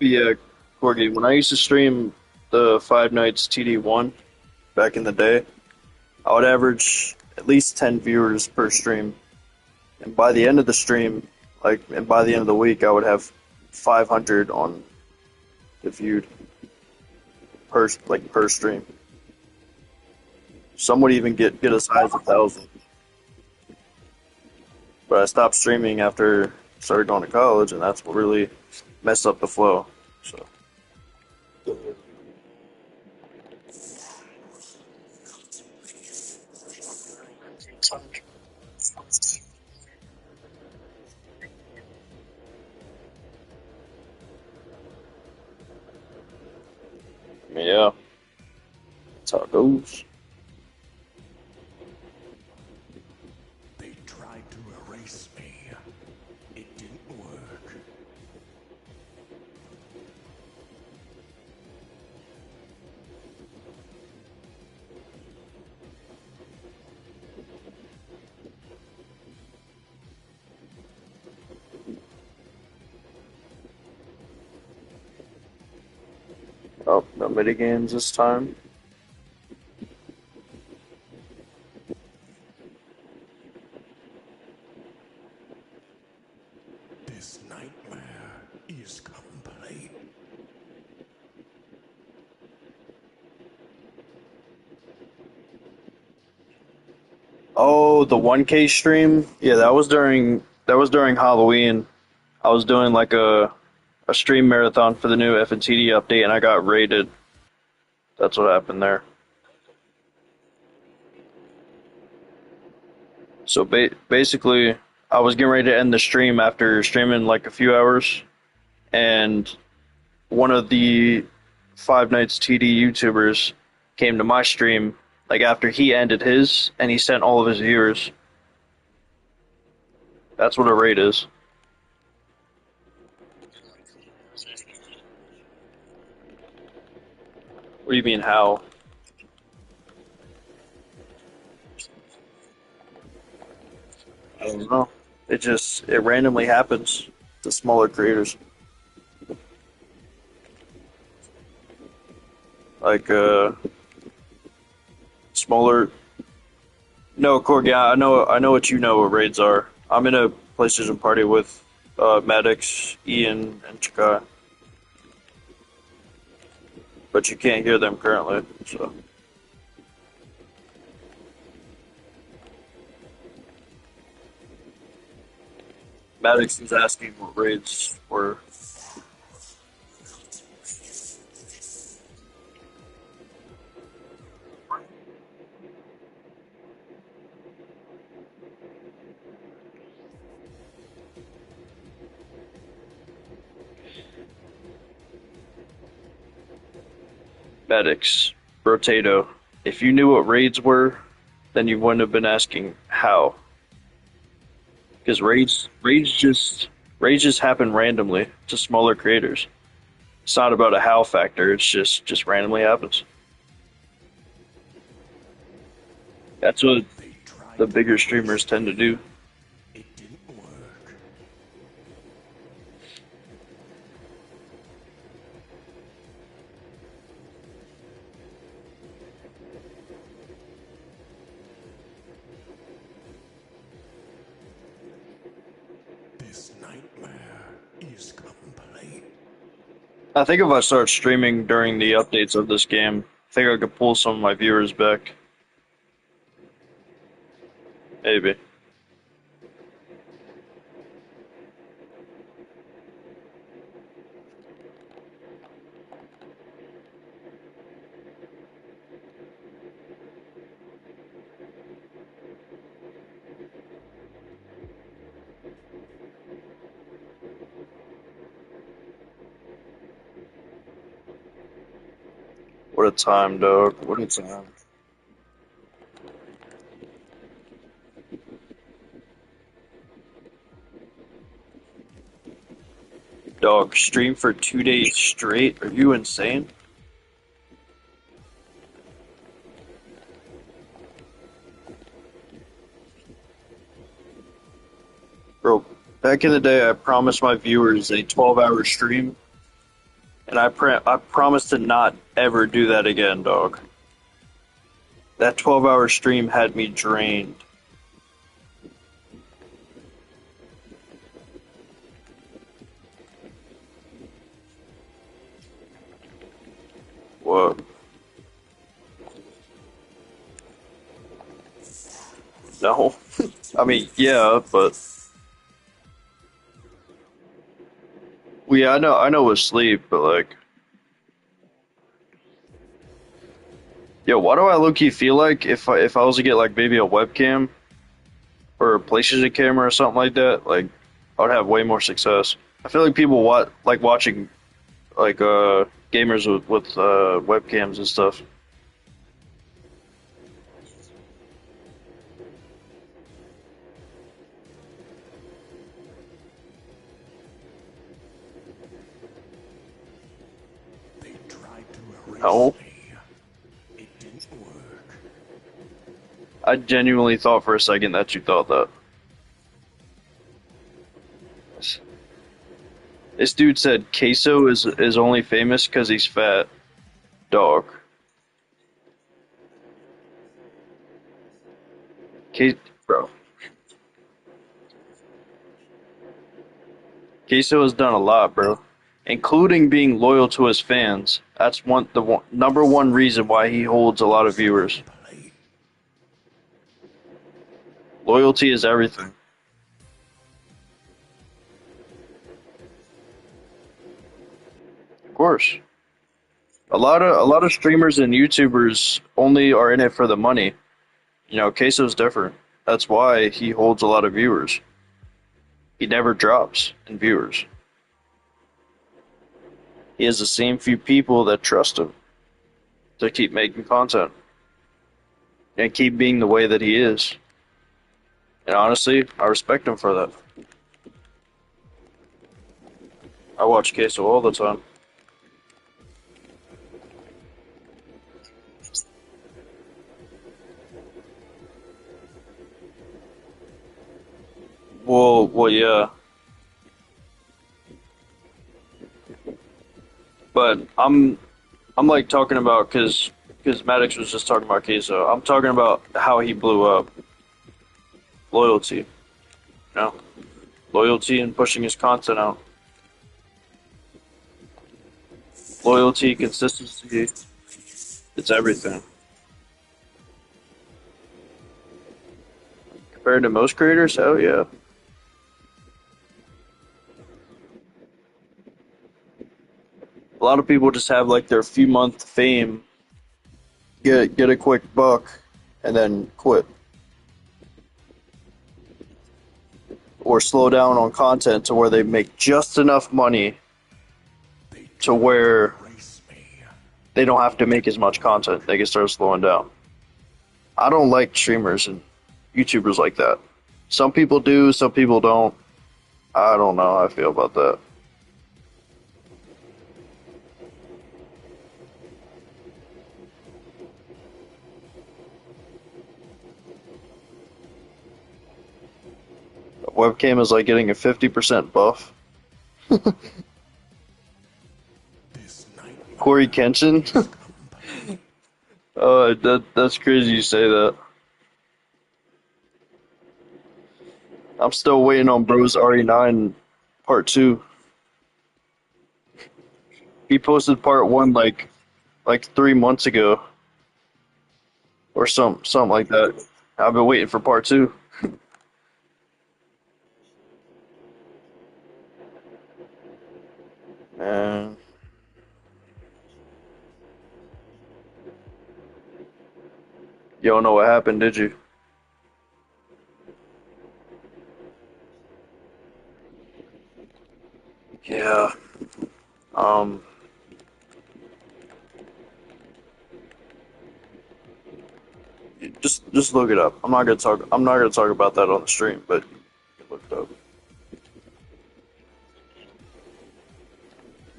Yeah, Corgi. When I used to stream the Five Nights TD1 back in the day, I would average at least 10 viewers per stream. And by the end of the stream, and by the end of the week, I would have 500 on the viewed per stream. Some would even get as high as 1,000. But I stopped streaming after I started going to college, and that's what really messed up the flow. So yeah, that's how it goes. They tried to erase me. It didn't work. Oh, no minigames this time. This nightmare is complete. Oh, the 1K stream. Yeah, that was during Halloween. I was doing like a stream marathon for the new FNTD update, and I got raided. That's what happened there. So basically, I was getting ready to end the stream after streaming like a few hours, and one of the Five Nights TD YouTubers came to my stream like after he ended his, and he sent all of his viewers. That's what a raid is. What do you mean how? I don't know. It randomly happens to smaller creators. Like smaller. No, Korg. Yeah, I know what you know what raids are. I'm in a PlayStation party with Maddox, Ian, and Chikai, but you can't hear them currently. So Maddox was asking what raids were. Maddox, Rotato. If you knew what raids were, then you wouldn't have been asking how. Because raids just happen randomly to smaller creators. It's not about a how factor. It's just randomly happens. That's what They the tried to bigger erase streamers tend to me. do. It didn't work. This nightmare is complete. I think if I start streaming during the updates of this game, I think I could pull some of my viewers back. Maybe. What a time, dog. What a time. Dog, stream for 2 days straight? Are you insane? Bro, back in the day, I promised my viewers a 12-hour stream, and I promised to not ever do that again, dog. That 12-hour stream had me drained. What? No. I mean, yeah, but well, yeah, I know with sleep, but like, yo, why do I low key feel like if I was to get like maybe a webcam or a PlayStation camera or something like that, like I would have way more success. I feel like people like watching like gamers with webcams and stuff. They tried to erase No, me. It didn't work. I genuinely thought for a second that you thought that. This dude said queso is only famous because he's fat. Dog. Que- Bro. Queso has done a lot, bro, including being loyal to his fans. That's number one reason why he holds a lot of viewers. Complete. Loyalty is everything. Of course. A lot of streamers and YouTubers only are in it for the money. You know, Queso's different. That's why he holds a lot of viewers. He never drops in viewers. He has the same few people that trust him to keep making content and keep being the way that he is. And honestly, I respect him for that. I watch Queso all the time. Well, yeah, but I'm like talking about because Maddox was just talking about Queso. I'm talking about how he blew up. Loyalty, you know, loyalty and pushing his content out. Loyalty, consistency, it's everything. Compared to most creators, hell yeah. A lot of people just have like their few month fame, get a quick buck, and then quit or slow down on content to where they make just enough money They to tried to where erase me. they don't have to make as much content. They can start slowing down. I don't like streamers and YouTubers like that. Some people do, some people don't. I don't know how I feel about that. A webcam is like getting a 50% buff. This Corey nightmare Kenshin? is complete. That's crazy you say that. I'm still waiting on Bros RE9 Part 2. He posted Part 1 like 3 months ago or something like that. I've been waiting for Part 2. And you don't know what happened, did you? Yeah. Um. Just look it up. I'm not gonna talk about that on the stream, but you can look it up.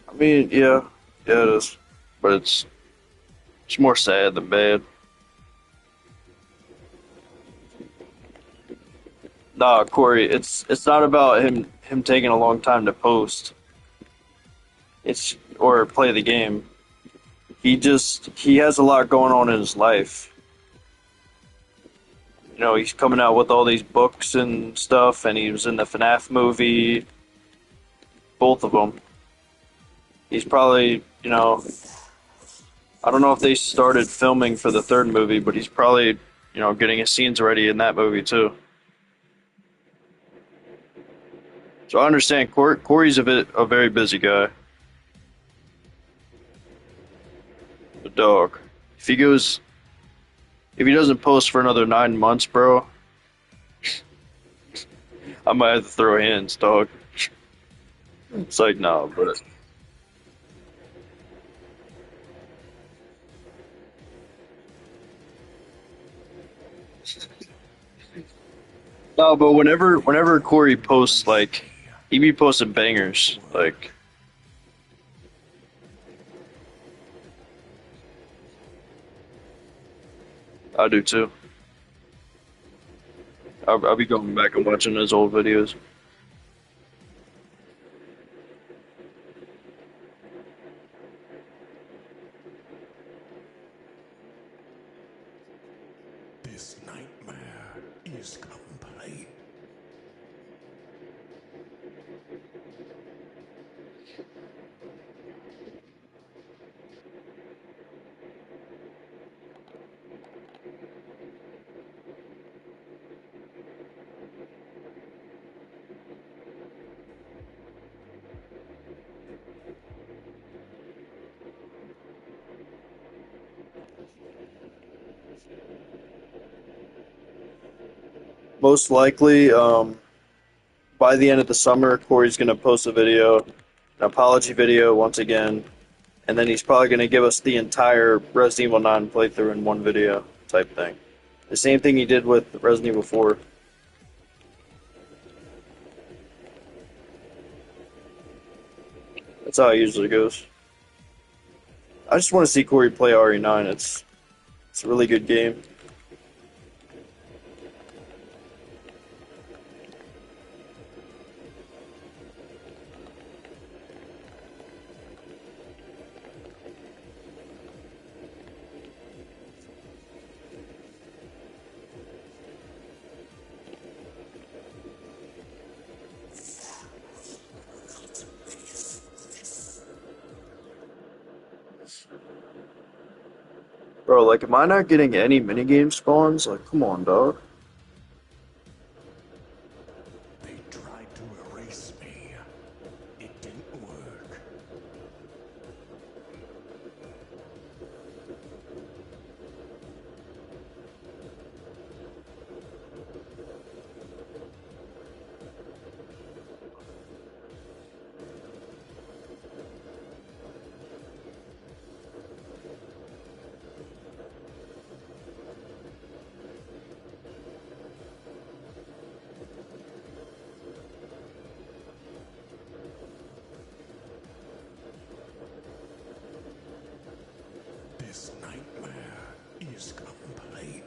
I mean, yeah, yeah, it is, but it's more sad than bad. Nah, Corey, it's not about him taking a long time to post. It's or play the game. He has a lot going on in his life. You know, he's coming out with all these books and stuff, and he was in the FNAF movie, both of them. He's probably, you know, I don't know if they started filming for the third movie, but he's probably, getting his scenes ready in that movie too. So I understand Corey's a very busy guy. The dog. If he goes, if he doesn't post for another 9 months, bro, I might have to throw hands, dog. It's like no, but no, but whenever Corey posts, Erase like me. he be posting bangers. Like I do too. I'll be going back and watching his old videos. This nightmare is complete. Most likely, by the end of the summer, Corey's gonna post a video, an apology video once again, and then he's probably gonna give us the entire Resident Evil 9 playthrough in one video type thing. The same thing he did with Resident Evil 4. That's how it usually goes. I just want to see Corey play RE9. It's a really good game. Bro, like, am I not getting any minigame spawns? Like, come on, dog. They tried to erase me. It didn't work. This nightmare is complete.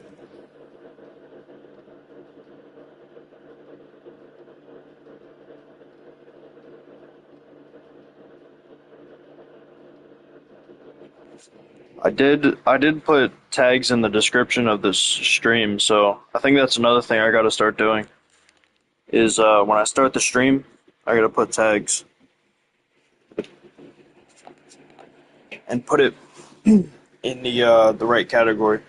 I did put tags in the description of this stream, so I think that's another thing I gotta start doing. Is when I start the stream, I gotta put tags and put it in the right category.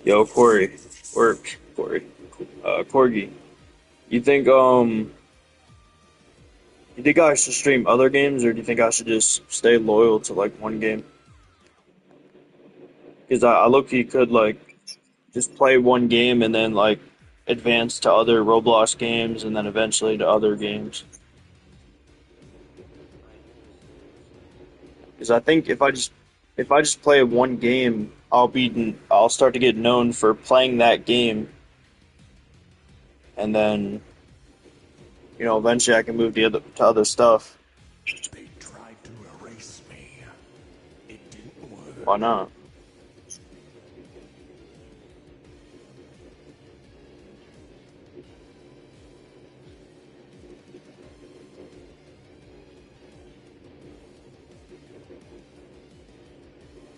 Yo, Corey, Corey, Corgi. You think you think I should stream other games, or do you think I should just stay loyal to like one game? Because I look, you could like just play one game and then like advance to other Roblox games and then eventually to other games. Because I think if I just play one game, I'll start to get known for playing that game, and then eventually I can move to other stuff. They tried to erase me. It didn't Why work. not?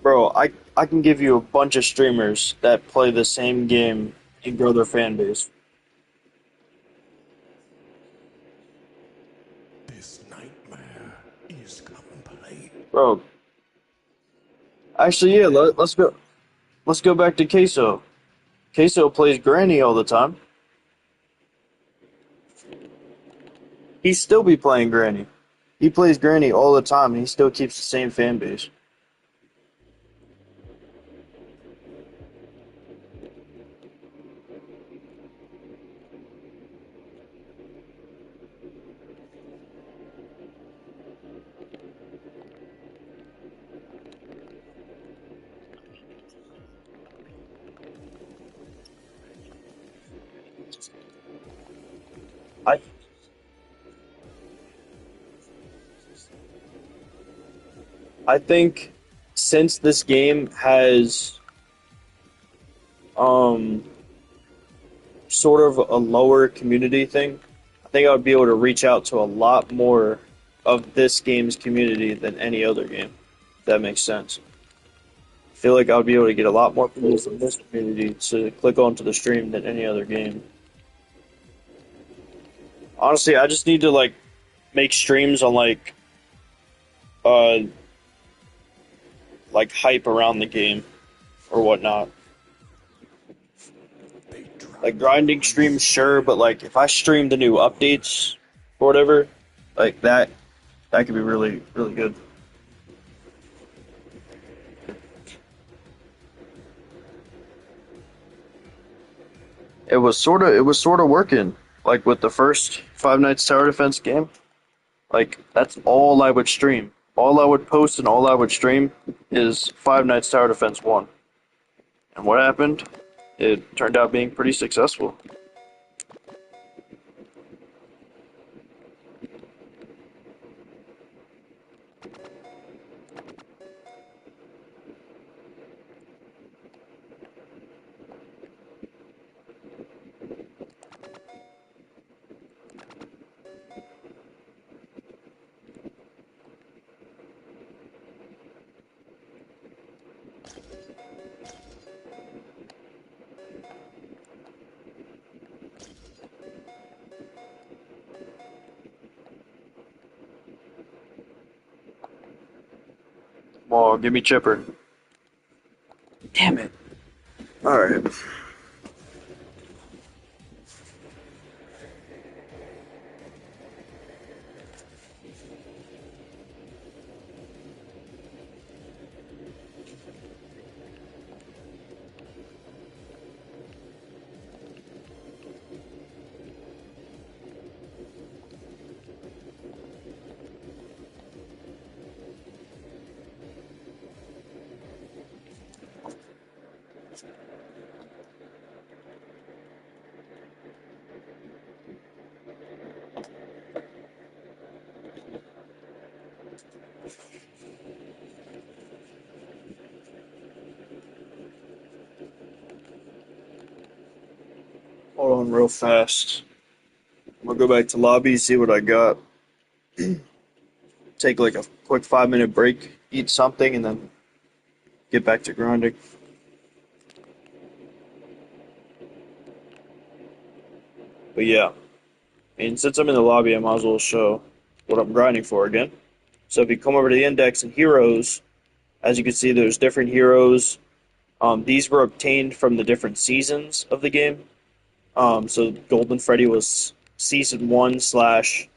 Bro, I can give you a bunch of streamers that play the same game and grow their fan base. This nightmare is complete. Bro, actually, yeah, let's go back to Queso. Queso plays Granny all the time. He still be playing Granny. He plays Granny all the time and he still keeps the same fan base. I I think since this game has um sort of a lower community thing, I think I would be able to reach out to a lot more of this game's community than any other game. If that makes sense. I feel like I would be able to get a lot more people from this community to click onto the stream than any other game. Honestly, I just need to like make streams on uh like hype around the game or whatnot. They Like tried to grinding erase streams, me. sure, but like if I stream the new updates or whatever, like that could be really really good. It was sort of working like with the first Five Nights Tower Defense game. Like that's all I would stream. All I would post and all I would stream is Five Nights Tower Defense 1. And what happened? It turned out being pretty successful. Well, give me Chipper. Damn it. Alright. Hold on real fast. I'm gonna go back to lobby, see what I got. Take like a quick 5 minute break, eat something, and then get back to grinding. But yeah, and since I'm in the lobby, I might as well show what I'm grinding for again. So if you come over to the index and heroes, as you can see, there's different heroes. These were obtained from the different seasons of the game. So Golden Freddy was season one slash.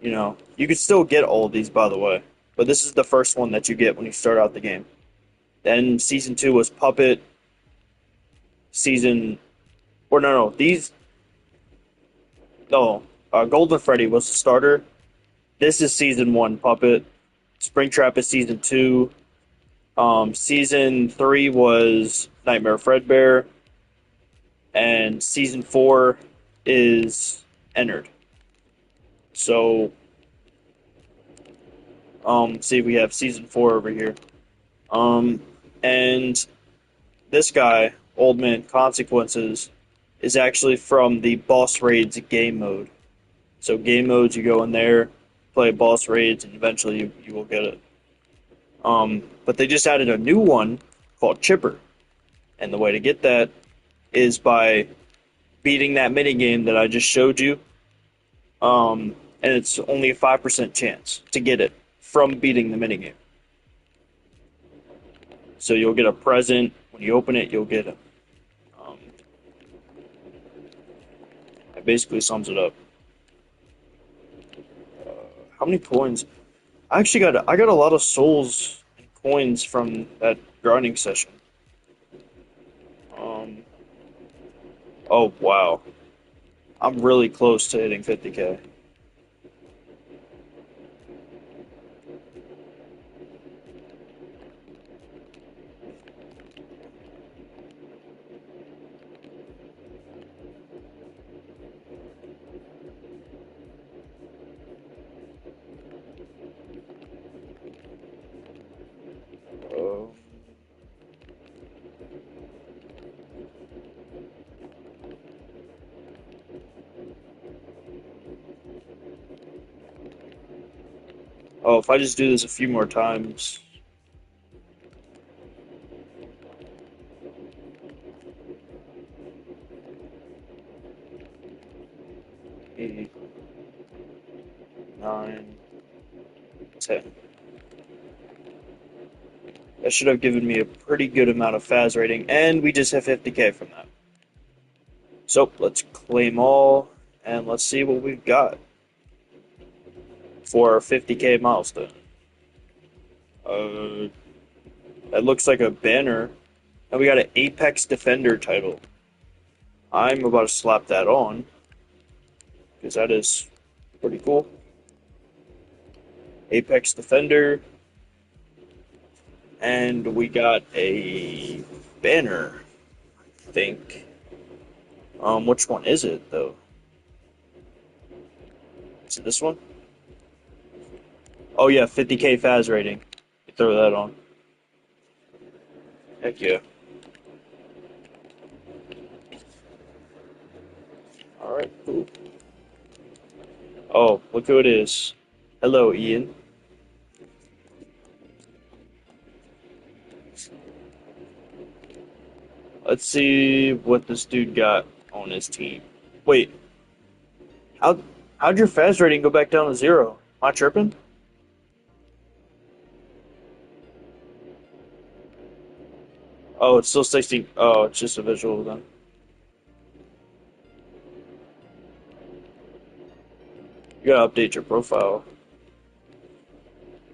You could still get all of these by the way, but this is the first one that you get when you start out the game. Then season two was Puppet. Season or no, these no. Golden Freddy was the starter. This is season one Puppet. Springtrap is season two. Season three was Nightmare Fredbear, and season four is entered. So, see, we have season four over here. Um, and this guy, Old Man Consequences, is actually from the Boss Raids game mode. So, game modes, you go in there, play boss raids, and eventually you will get it. But they just added a new one called Chipper. And the way to get that is by beating that minigame that I just showed you. And it's only a 5% chance to get it from beating the minigame. So you'll get a present. When you open it, you'll get it. Um, that basically sums it up. How many coins? I got a lot of souls and coins from that grinding session. Um, oh wow, I'm really close to hitting 50K. Oh, if I just do this a few more times. 8, 9, 10. That should have given me a pretty good amount of Faz rating, and we just hit 50K from that. So let's claim all, and let's see what we've got for our 50K milestone. Uh, that looks like a banner, and we got an Apex Defender title. I'm about to slap that on because that is pretty cool. Apex Defender, and we got a banner. I think. Which one is it though? Is it this one? Oh yeah, 50K Faz rating. Throw that on. Heck yeah. All right, cool. Oh, look who it is. Hello, Ian. Let's see what this dude got on his team. Wait, how how'd your Faz rating go back down to 0? Am I tripping? Oh, it's still 16. Oh, it's just a visual then. You gotta update your profile.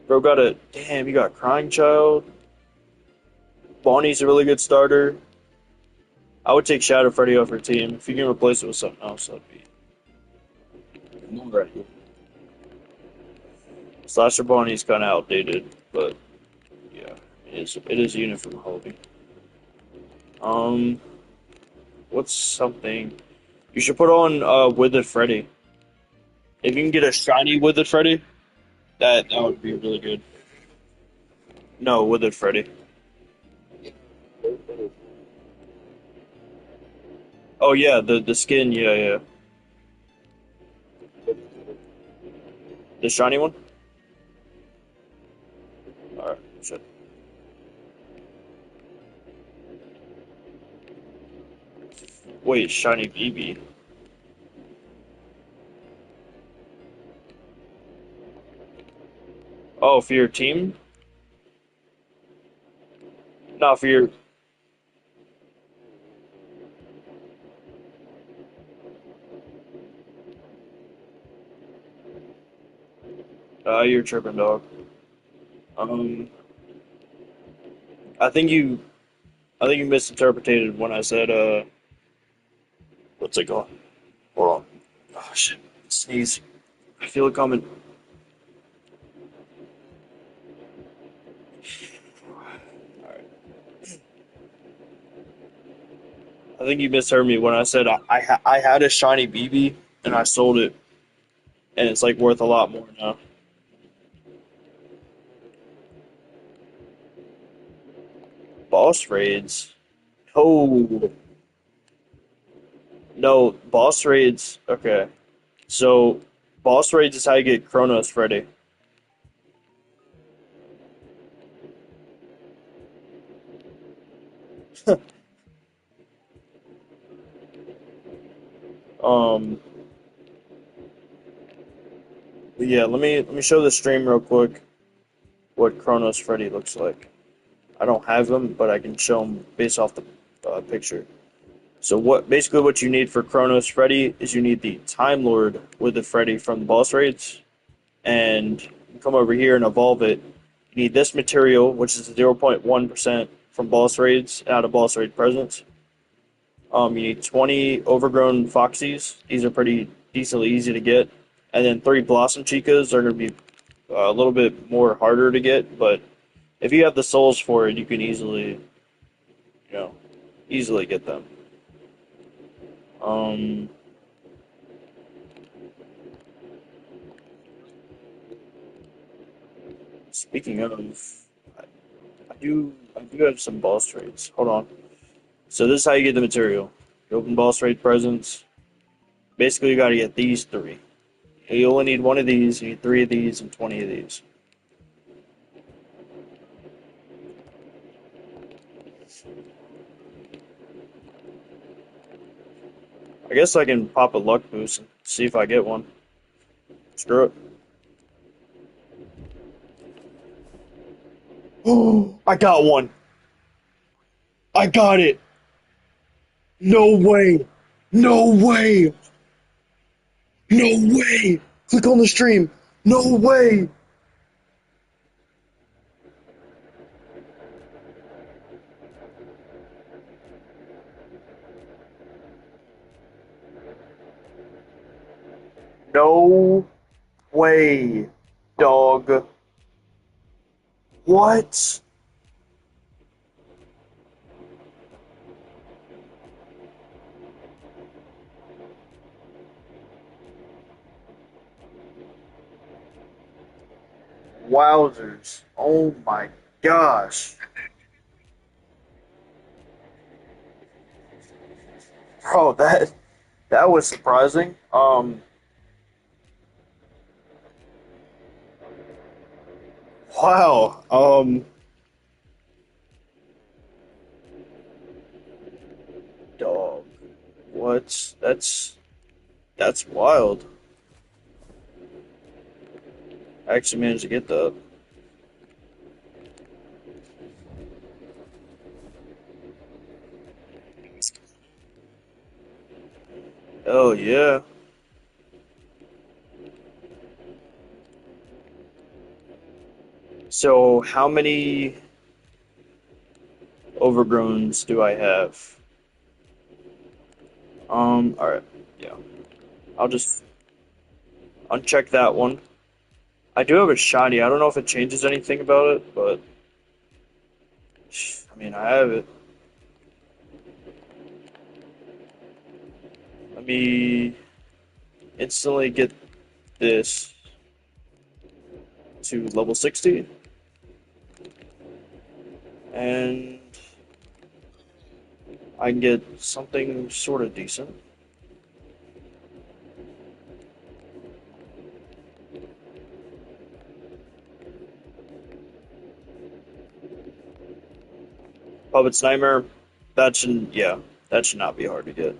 Bro got a damn. You got Crying Child. Bonnie's a really good starter. I would take Shadow Freddy off your team. If you can replace it with something else, that'd be more right. Slasher Bonnie's kind of outdated, but yeah, it is a unit from Halloween. Um, what's something you should put on Withered Freddy? If you can get a shiny Withered Freddy, that would be really good. No, Withered Freddy. Oh yeah, the skin, yeah, yeah. The shiny one? Alright, shit. Wait, shiny BB. Oh, for your team? No, for your tripping dog. Um, I think you, I think you misinterpreted when I said, what's it called? Hold on. Oh shit, sneeze. I feel it coming. Alright. I think you misheard me when I said I had a shiny BB and I sold it and it's like worth a lot more now. Boss raids. Oh no, boss raids. Okay, so boss raids is how you get Chronos Freddy. Um, yeah, let me show the stream real quick what Chronos Freddy looks like. I don't have him, but I can show him based off the picture. So what you need for Chronos Freddy is you need the Time Lord with the Freddy from the boss raids, and you come over here and evolve it. You need this material, which is 0.1% from boss raids out of boss raid presents. You need 20 overgrown Foxies. These are pretty decently easy to get. And then 3 Blossom Chicas are going to be a little bit more harder to get, but if you have the souls for it, you can you know, easily get them. Um, Speaking of, I, I do have some boss trades. Hold on. So this is how you get the material. You open boss trade presents. Basically, you got to get these 3. You only need one of these, you need 3 of these, and 20 of these. I guess I can pop a luck boost and see if I get one. Screw it. Oh, I got one. I got it. No way. No way. No way. Click on the stream. No way. No way, dog. What? Wowzers. Oh my gosh. Bro, that was surprising. Wow. Dog. What? That's wild. I actually managed to get that. Oh yeah. So how many overgrowns do I have? All right. Yeah. I'll just uncheck that one. I do have a shiny. I don't know if it changes anything about it, but I mean, I have it. Let me instantly get this to level 60, and I can get something sort of decent. Puppet's Nightmare. Yeah, that should not be hard to get.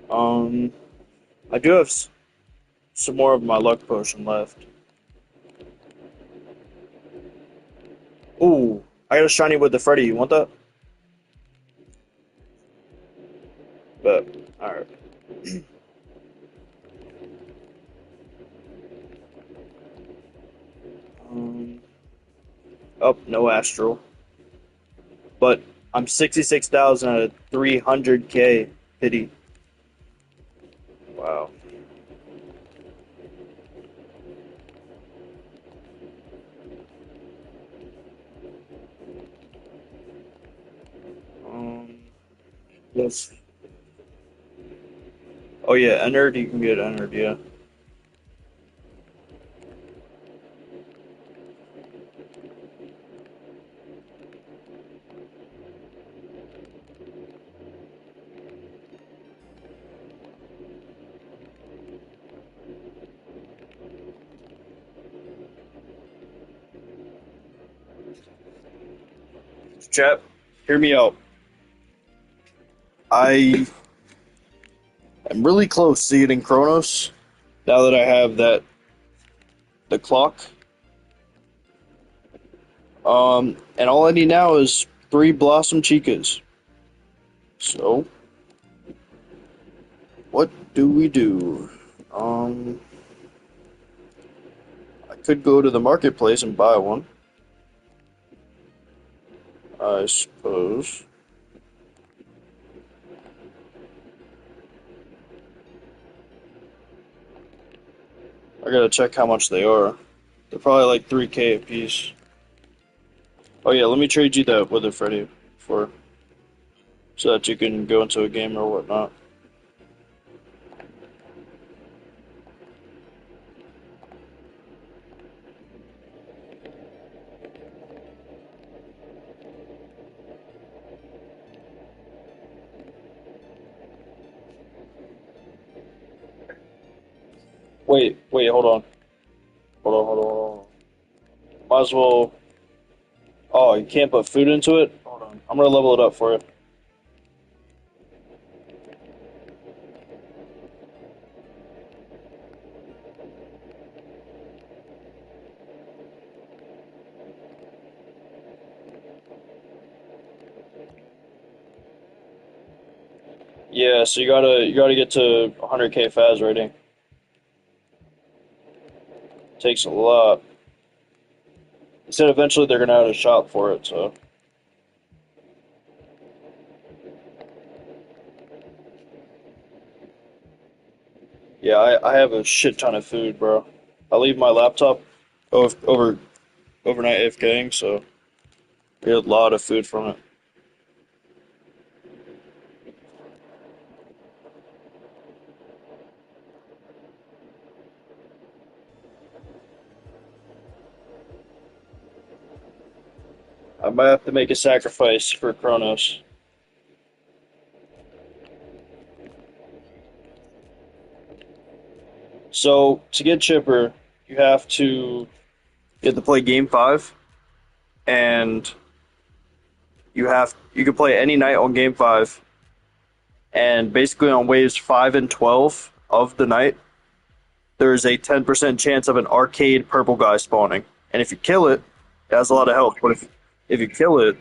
Um, I do have some more of my luck potion left. Ooh, I got a shiny with the Freddy. You want that? But all right. Um, oh, no Astral. But I'm 66,000 out of 300K. Pity. Wow. Um, yes. Oh yeah, entered. You can get entered. Yeah. Chat, hear me out. I am really close to getting Chronos. Now that I have the clock. And all I need now is three Blossom Chicas. So, what do we do? Um, I could go to the marketplace and buy one, I suppose. I gotta check how much they are. They're probably like 3K a piece. Oh yeah, let me trade you that Wither Freddy for so that you can go into a game or whatnot. Wait, hold on. Hold on. Might as well. Oh, you can't put food into it? Hold on. I'm gonna level it up for you. Yeah, so you gotta get to 100k Faz rating. Takes a lot. He said eventually they're gonna have a shop for it. So yeah, I have a shit ton of food, bro. I leave my laptop overnight AFKing, so we had a lot of food from it. I might have to make a sacrifice for Kronos. So to get chipper, you have to play game five, and you can play any night on game five, and basically on waves 5 and 12 of the night, there is a 10% chance of an arcade purple guy spawning, and if you kill it, it has a lot of health. But if you kill it,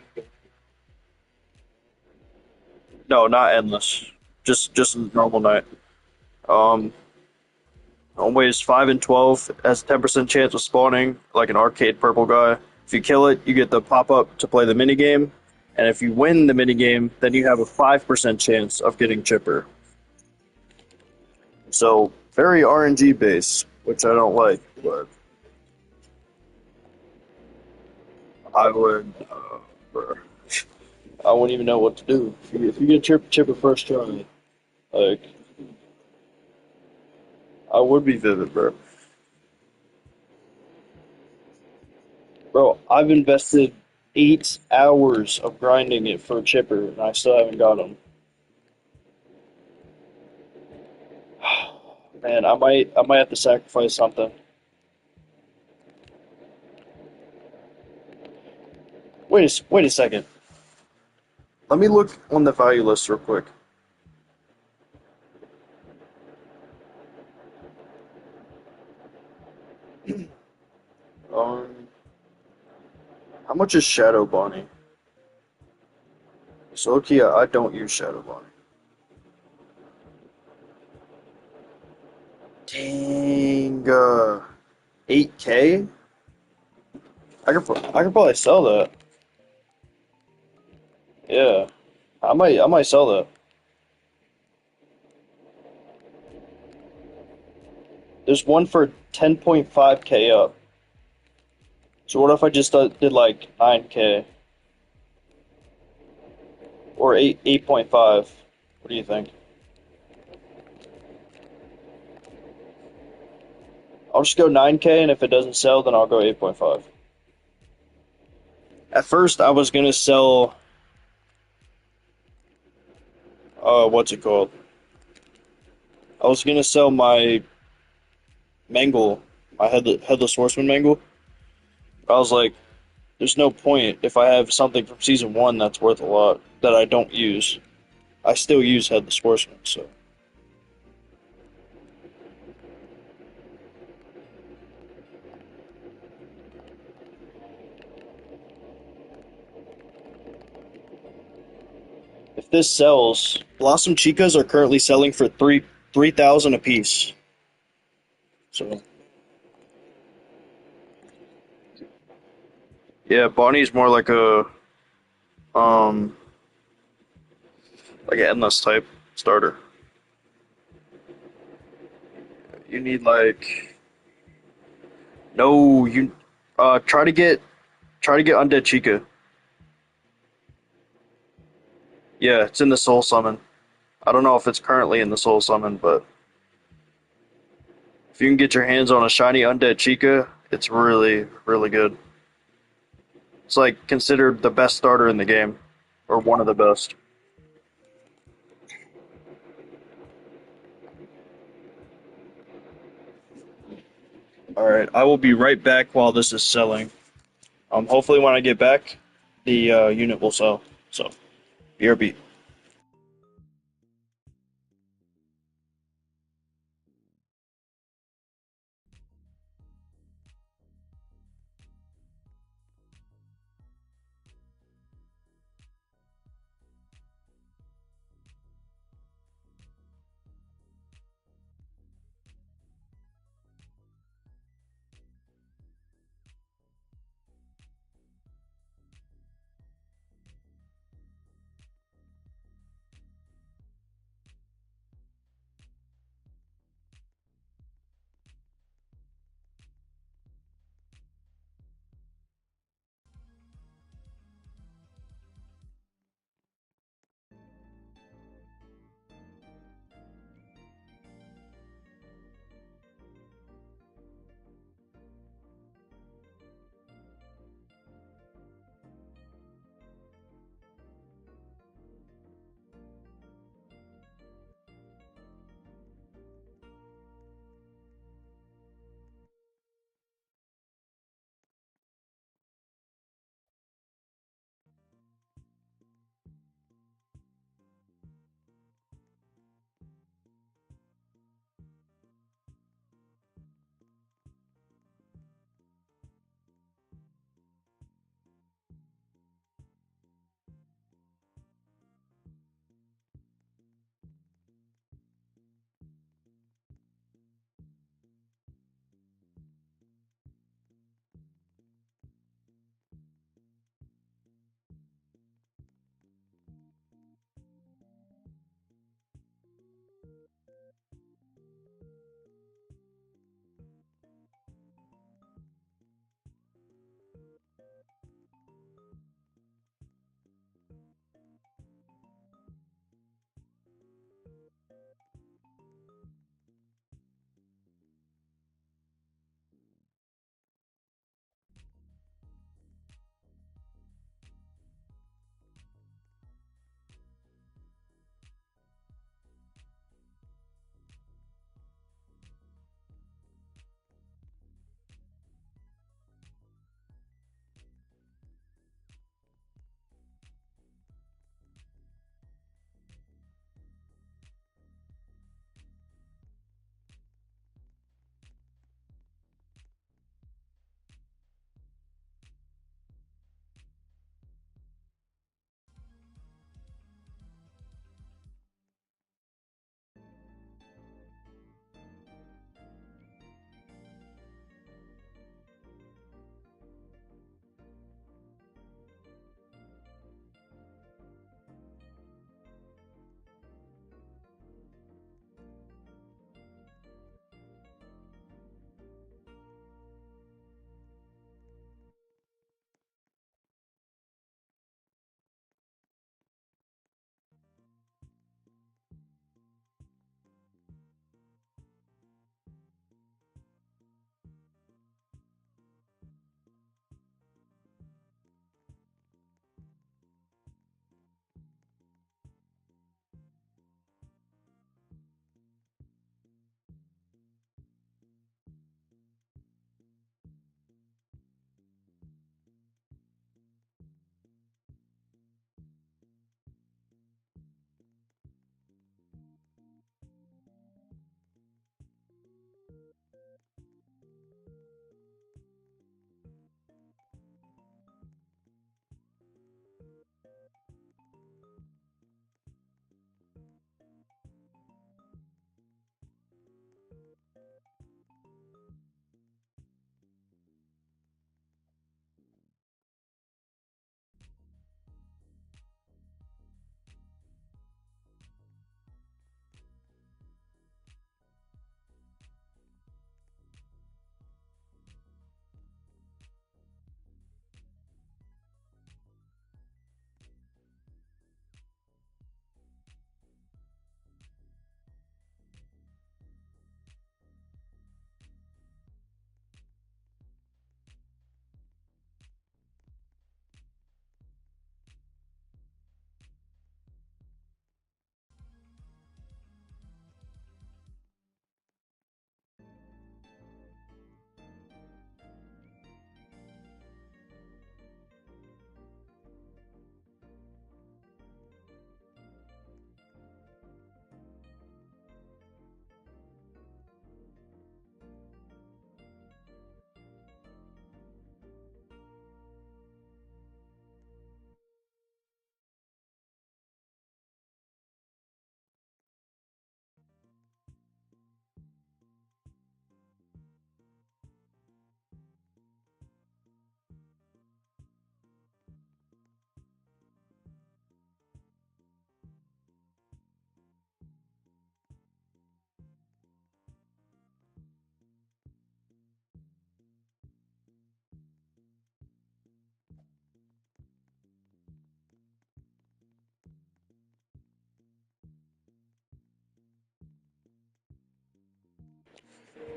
no, not endless, just a normal night. Um, on waves 5 and 12 has a 10% chance of spawning like an arcade purple guy. If you kill it, you get the pop up to play the mini game, and if you win the mini game, then you have a 5% chance of getting chipper. So very RNG based, which I don't like, but I would. I wouldn't even know what to do if you get chipper first try. Like I would be vivid, bro. Bro, I've invested 8 hours of grinding it for chipper, and I still haven't got him. Man, I might have to sacrifice something. Wait a second. Let me look on the value list real quick. Um, how much is Shadow Bonnie? So okay, I don't use Shadow Bonnie. Dang, 8K? I could probably sell that. Yeah, I might sell that. There's one for 10.5K up. So what if I just did like 9K or 8.5? What do you think? I'll just go 9K, and if it doesn't sell, then I'll go 8.5. At first, I was gonna sell what's it called? I was gonna sell my Mangle, my headless horseman Mangle. I was like, there's no point if I have something from season one that's worth a lot that I don't use. I still use headless horseman, so if this sells, Blossom Chicas are currently selling for 3,000 a piece. So yeah, Bonnie's more um like an endless type starter. You need like no you try to get Undead Chica. Yeah, it's in the Soul Summon. I don't know if it's currently in the Soul Summon, but if you can get your hands on a shiny Undead Chica, it's really, really good. It's like considered the best starter in the game, or one of the best. All right, I will be right back while this is selling. Hopefully when I get back, the unit will sell. So, BRB.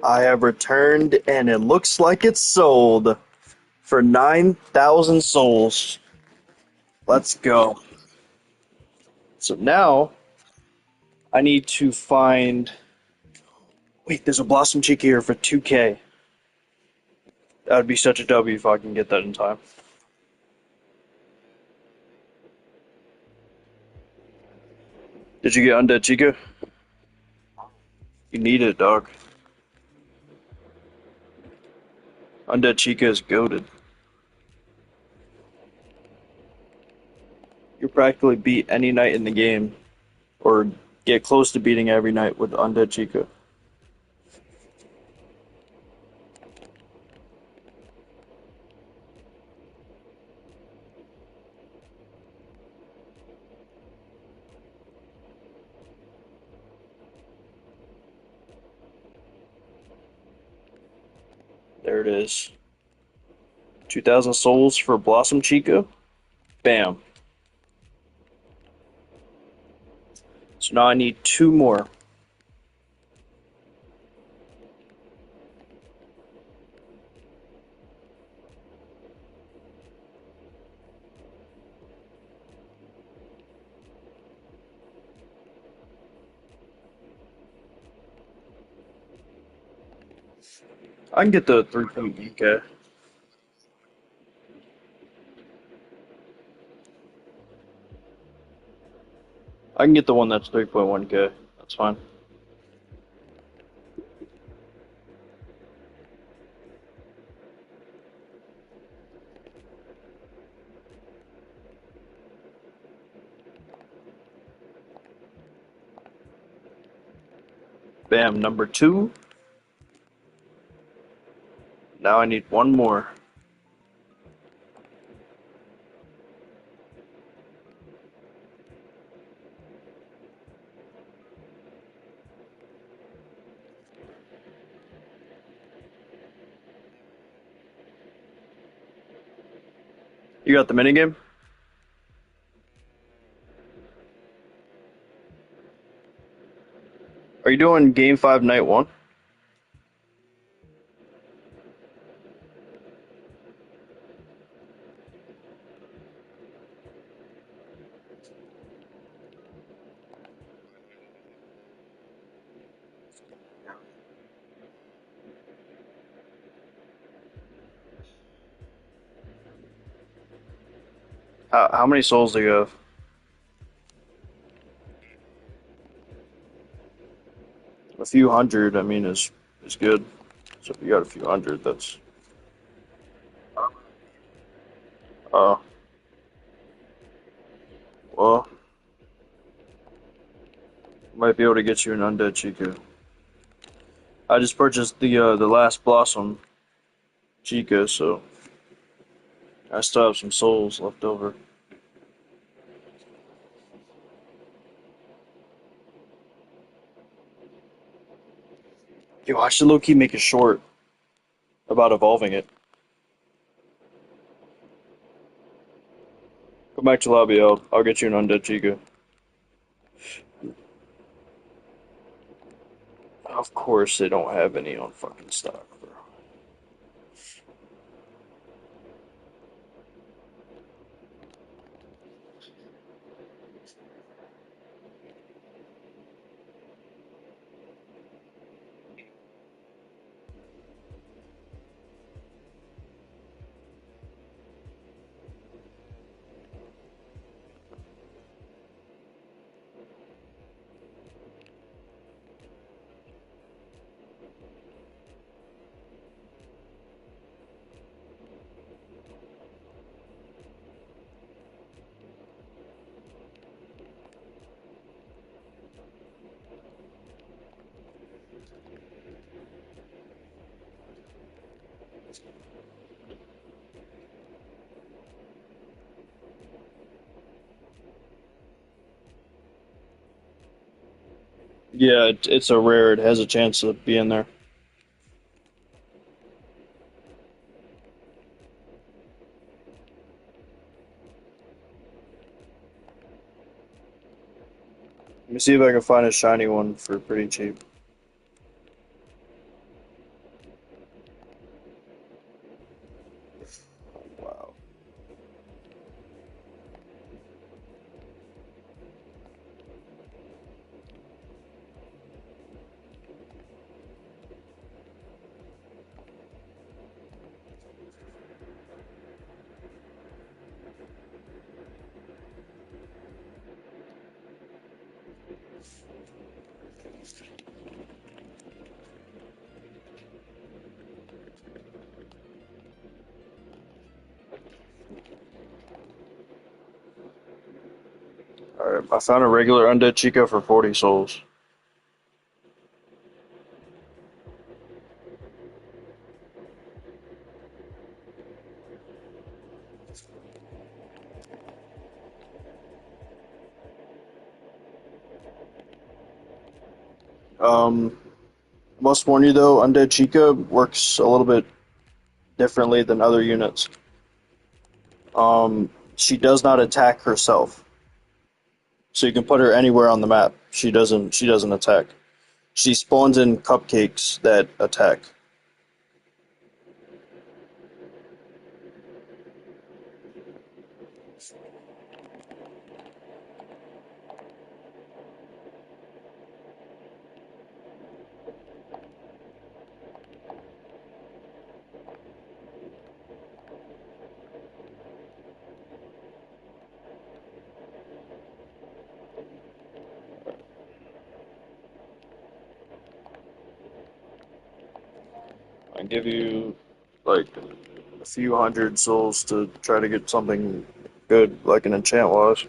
I have returned, and it looks like it's sold for 9,000 souls. Let's go. So now I need to find. Wait, there's a Blossom Cheek here for 2K. That would be such a W if I can get that in time. Did you get Undead Chica? You need it, dog. Undead Chica is goaded. You practically beat any knight in the game, or get close to beating every knight with Undead Chica. There it is. 2,000 souls for Blossom Chica. Bam. So now I need two more. I can get the 3.1K. I can get the one that's 3.1K. That's fine. Bam, number two. Now I need one more. You got the minigame? Are you doing game 5 night 1? How many souls do you have? A few hundred, I mean, is good. So if you got a few hundred, that's uh well, might be able to get you an undead Chica. I just purchased the last Blossom Chica, so I still have some souls left over. Yo, I should low key make a short about evolving it. Come back to lobby, I'll get you an undead Chica. Of course they don't have any on fucking stock, bro. Yeah, it's a rare. It has a chance of being there. Let me see if I can find a shiny one for pretty cheap. Alright, I found a regular undead Chica for 40 souls. Um, must warn you though, undead Chica works a little bit differently than other units. She does not attack herself, so you can put her anywhere on the map. She doesn't attack. She spawns in cupcakes that attack. I give you like a few hundred souls to try to get something good, like an enchant was.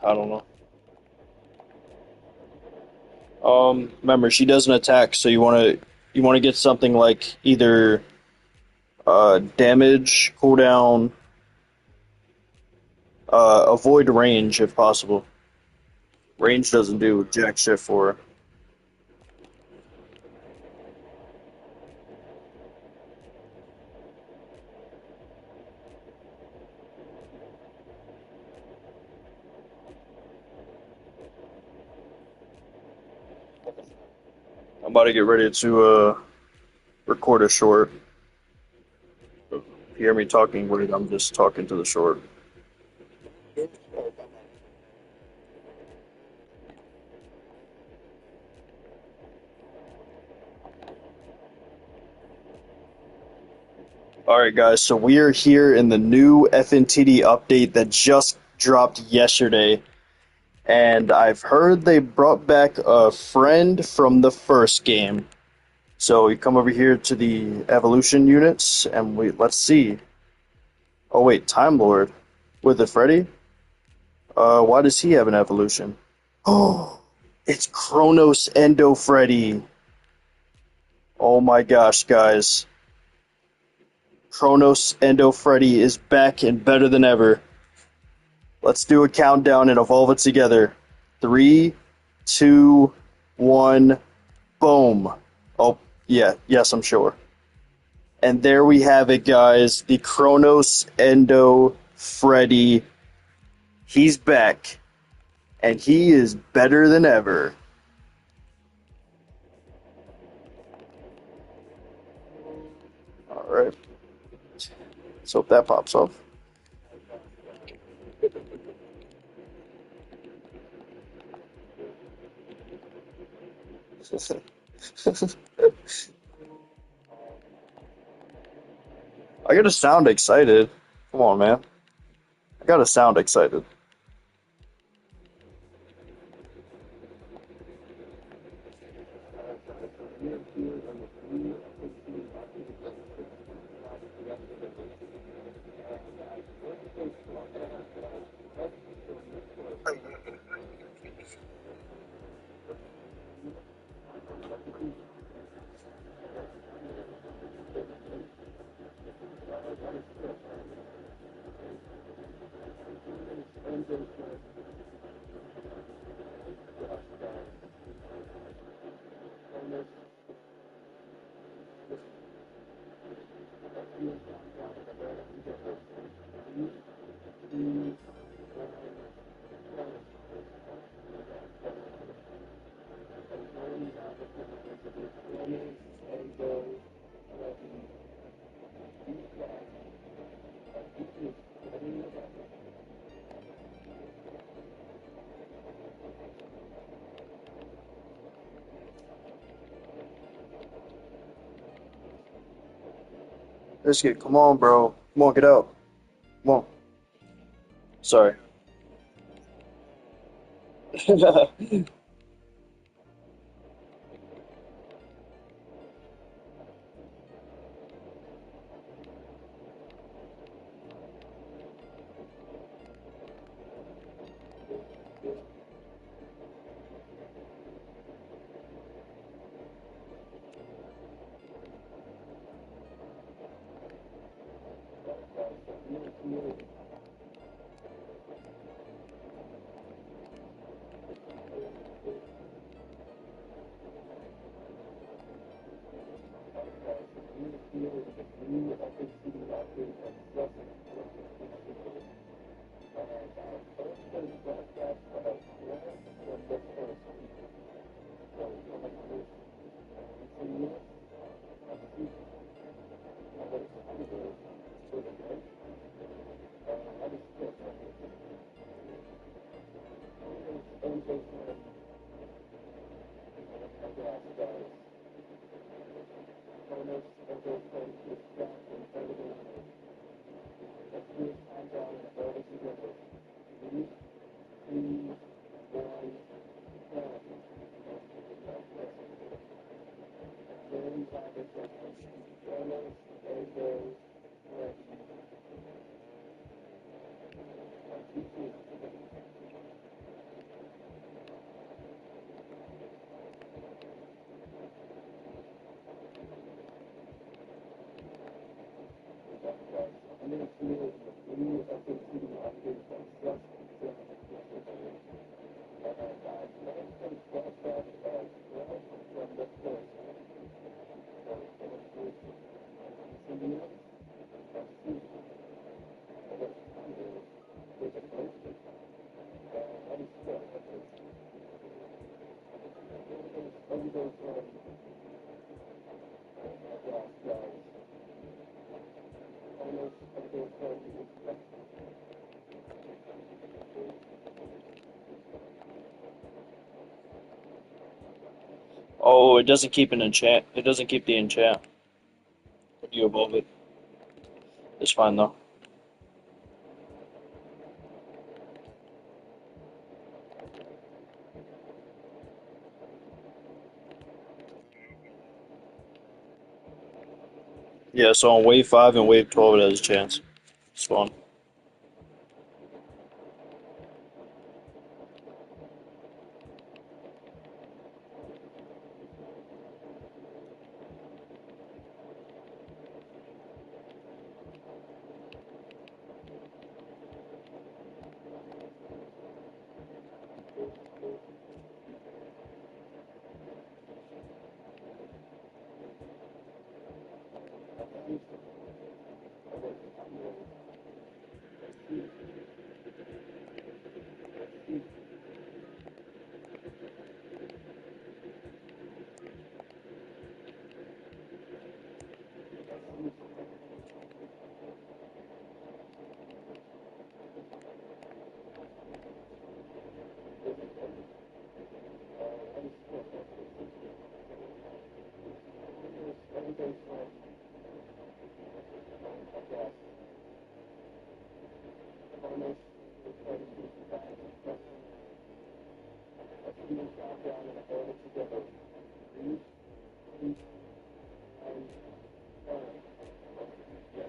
I don't know. Remember she doesn't attack, so you want to get something like either damage, cooldown, avoid range if possible. Range doesn't do jack shit for her. I'm about to get ready to record a short. If you hear me talking weird, I'm just talking to the short. All right, guys. So we are here in the new FNTD update that just dropped yesterday, and I've heard they brought back a friend from the first game. So you come over here to the evolution units, and let's see. Oh wait, Time Lord with the Freddy. Why does he have an evolution? Oh, it's Kronos Endo Freddy. Oh my gosh, guys. Kronos Endo Freddy is back and better than ever. Let's do a countdown and evolve it together. Three, two, one, boom. Oh, yeah, yes, I'm sure. And there we have it, guys. The Kronos Endo Freddy. He's back. And he is better than ever. Alright. Let's hope that pops off. I gotta sound excited. Come on, man. I gotta sound excited. Biscuit, come on, bro. Come on, get out. Come on. Sorry. Oh, it doesn't keep an enchant. It doesn't keep the enchant when you evolve it. It's fine though. Yeah, so on wave 5 and wave 12 it has a chance. Spawn.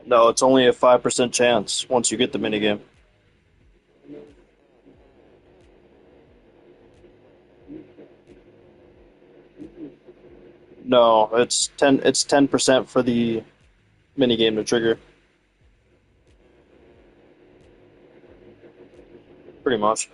No, it's only a 5% chance once you get the minigame. No, it's 10% for the minigame to trigger, pretty much.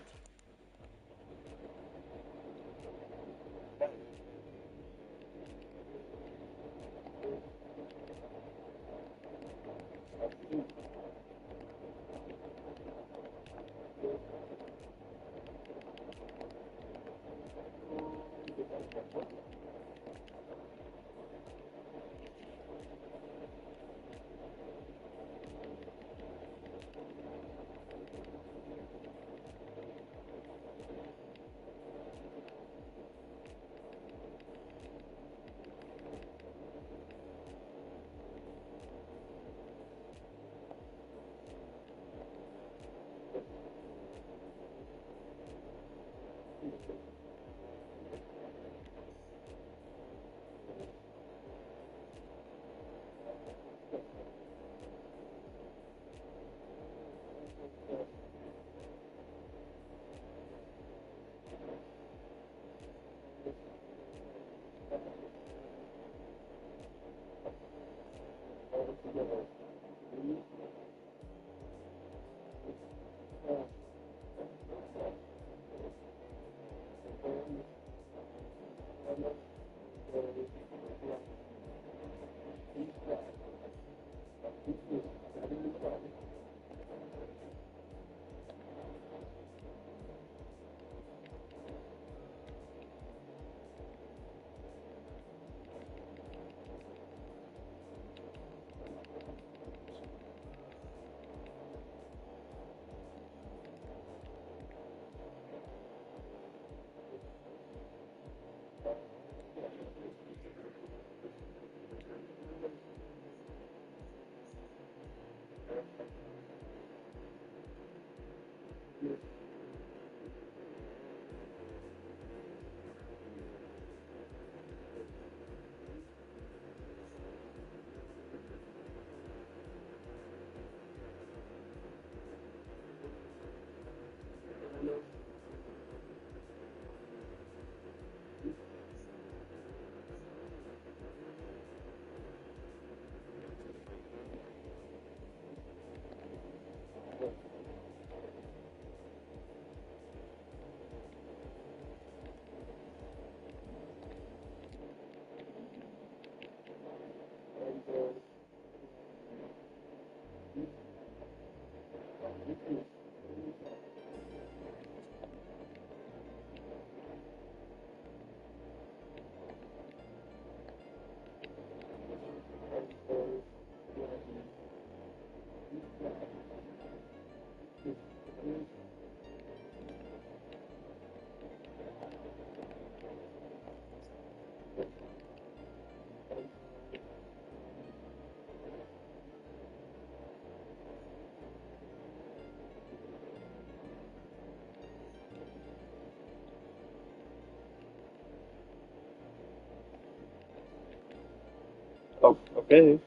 Oh, okay.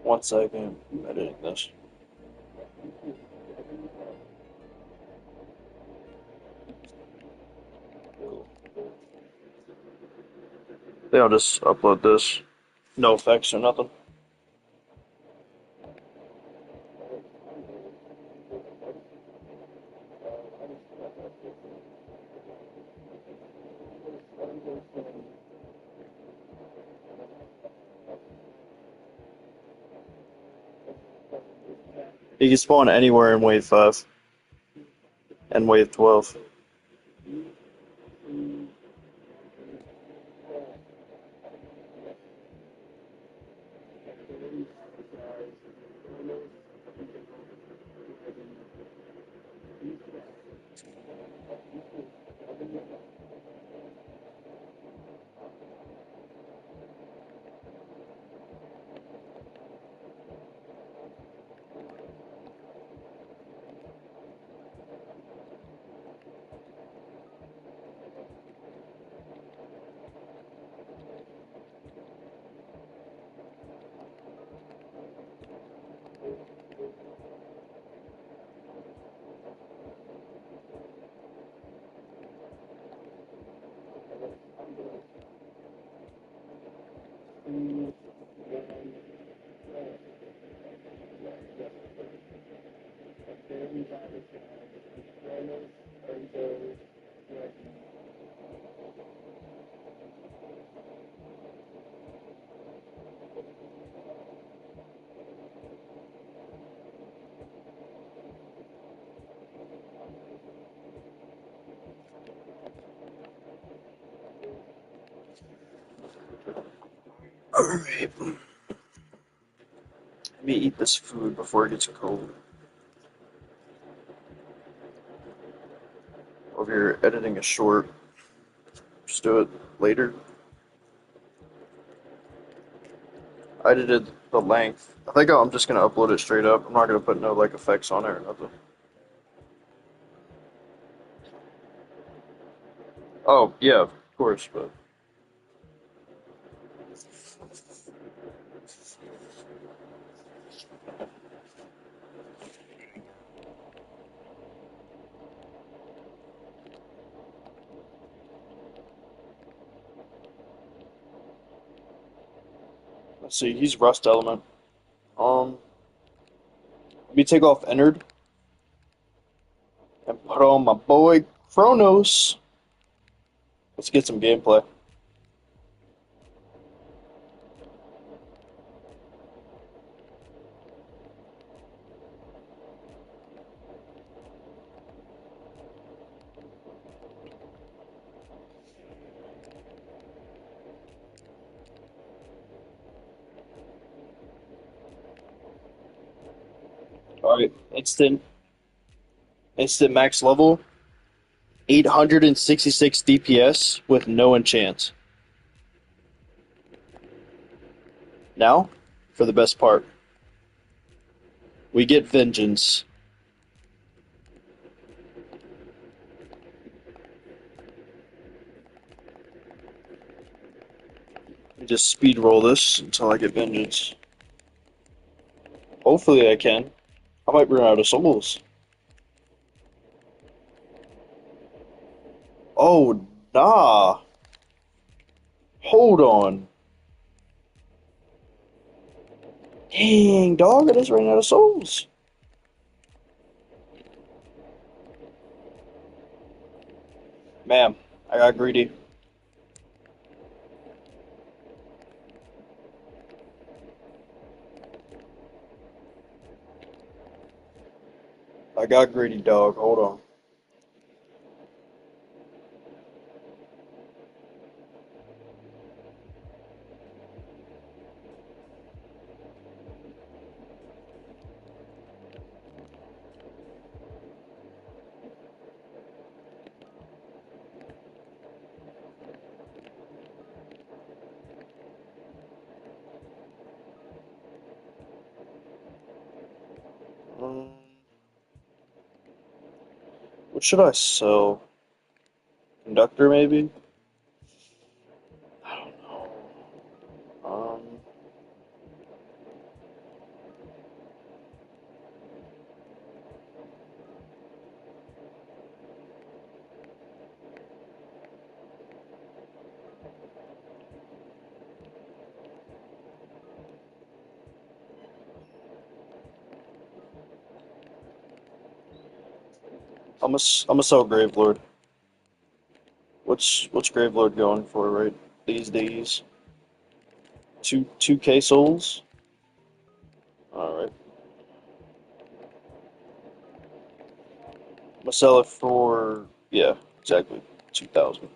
One second. I'm editing this. Cool. Then I'll just upload this. No effects or nothing. You can spawn anywhere in wave 5 and wave 12. Alright. Let me eat this food before it gets cold. Or if you're editing a short, just do it later. I edited the length. I think I'm just gonna upload it straight up. I'm not gonna put no like effects on it or nothing. Oh yeah, of course, but let's see. He's Rust Element. Let me take off Entered and put on my boy Chronos. Let's get some gameplay. All right, instant max level, 866 DPS with no enchants. Now, for the best part, we get Vengeance. We just speed roll this until I get Vengeance. Hopefully I can. I might run out of souls. Oh, nah. Hold on. Dang, dog, I just ran out of souls. Man, I got greedy. I got greedy, dog. Hold on. Um, what should I sell? Conductor, maybe? I don't know. I'm gonna sell Gravelord. What's Gravelord going for right these days? Two K souls? Alright. I'm gonna sell it for yeah, exactly. 2,000.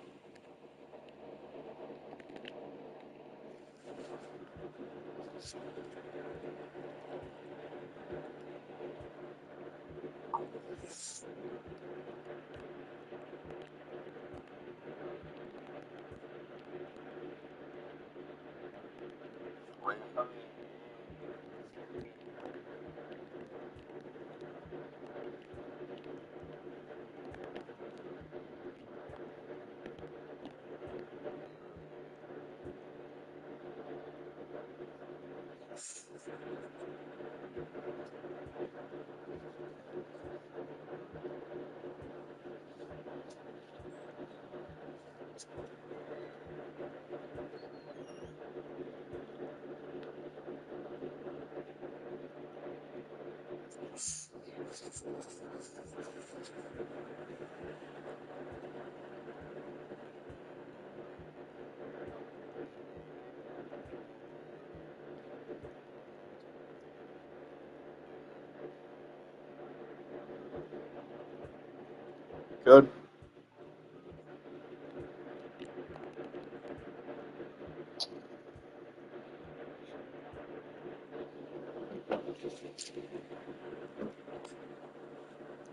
Good.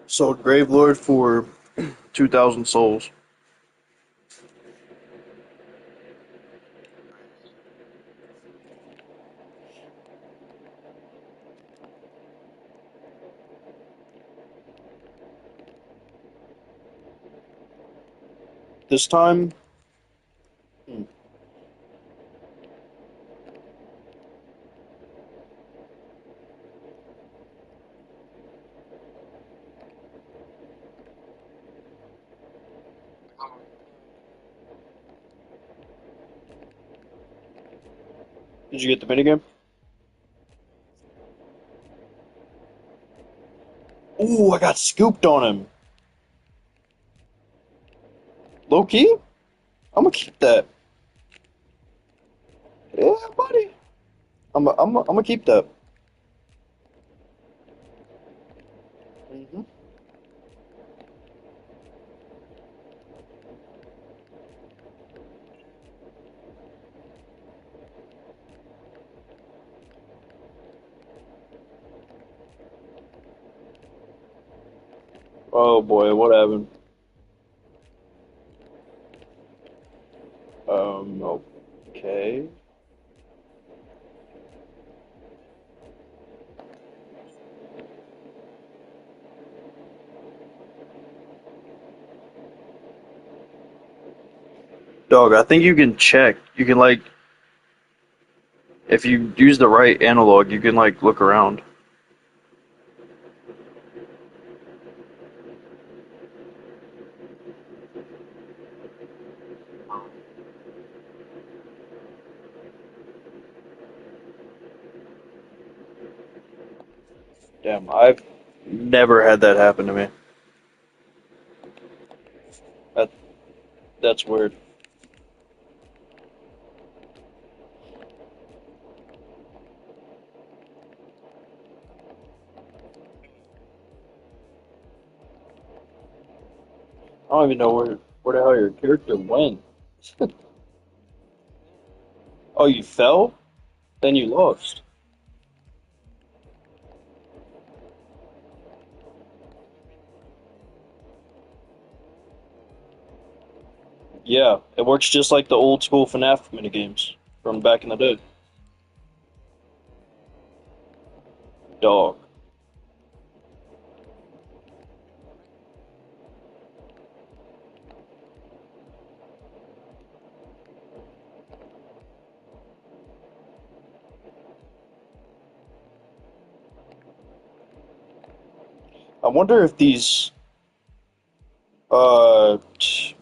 Sold Gravelord for 2,000 souls. This time, hmm, did you get the minigame? Ooh, I got scooped on him. Low key? I'm gonna keep that. Yeah, buddy. I'm gonna keep that. Hmm. Oh boy, what happened? Okay. Dog, I think you can check. You can like, if you use the right analog, you can like look around. Damn, I've never had that happen to me. That that's weird. I don't even know where the hell your character went. Oh, you fell? Then you lost. Yeah, it works just like the old school FNAF minigames from back in the day. Dog. I wonder if these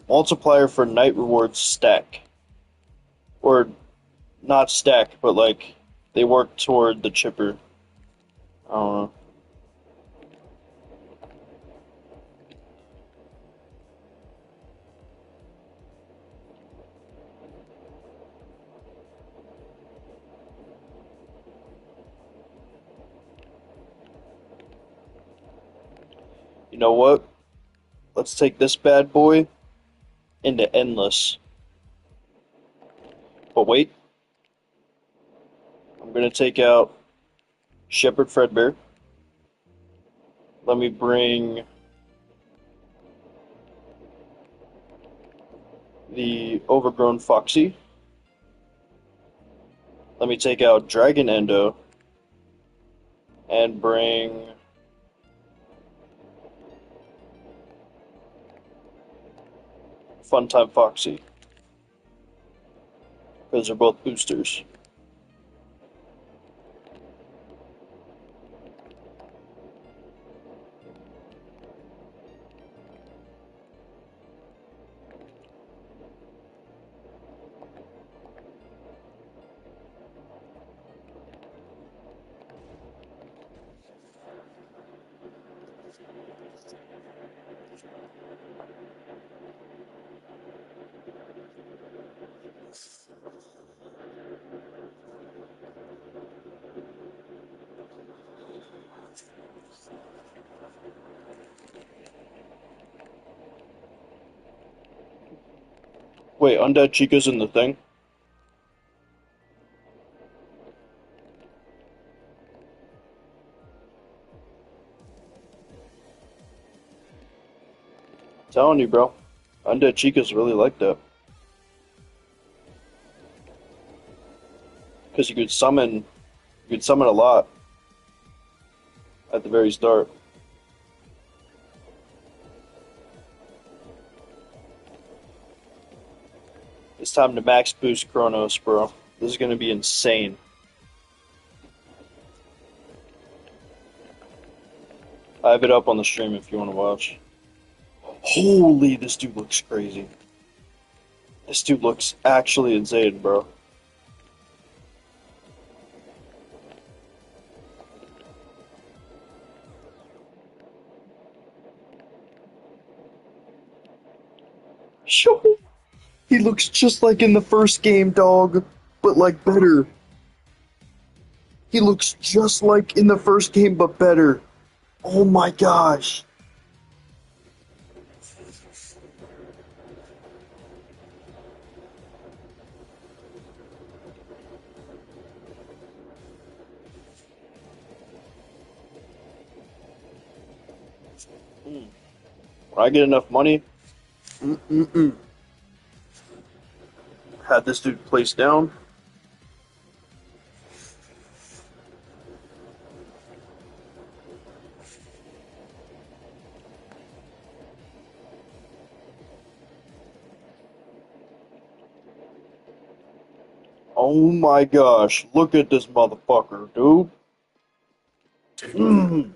multiplier for night rewards stack. Or not stack, but like they work toward the chipper. I don't know. You know what? Let's take this bad boy into endless. But wait, I'm gonna take out Shepherd Fredbear. Let me bring the overgrown Foxy. Let me take out Dragon Endo and bring Funtime Foxy because they're both boosters. Wait, Undead Chica's in the thing? Telling you, bro. Undead Chica's really like that. Because you could summon a lot at the very start. It's time to max boost Chronos, bro. This is gonna be insane. I have it up on the stream if you want to watch. Holy, this dude looks crazy. This dude looks actually insane, bro. Sure. He looks just like in the first game, dog, but like better. He looks just like in the first game, but better. Oh my gosh. When I get enough money, mm-mm-mm. Had this dude placed down. Oh my gosh, look at this motherfucker, dude. Mm.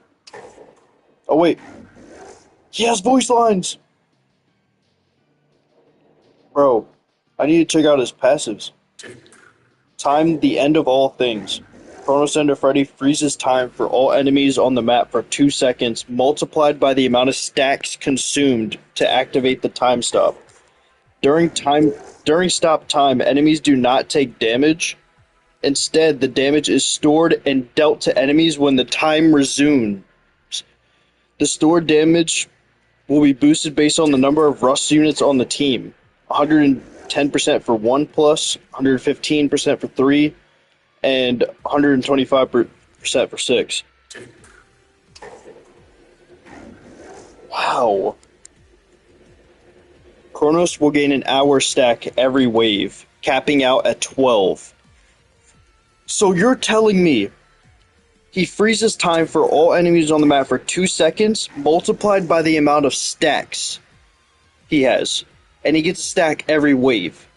Oh wait, he has voice lines! Bro, I need to check out his passives. Time the end of all things. Chronos Ender Freddy freezes time for all enemies on the map for 2 seconds, multiplied by the amount of stacks consumed to activate the time stop. During time during stop time, enemies do not take damage. Instead, the damage is stored and dealt to enemies when the time resumes. The stored damage will be boosted based on the number of rust units on the team. 110% for 1 plus, 115% for 3, and 125% for 6. Wow. Kronos will gain an hour stack every wave, capping out at 12. So you're telling me he freezes time for all enemies on the map for 2 seconds, multiplied by the amount of stacks he has. And he gets a stack every wave.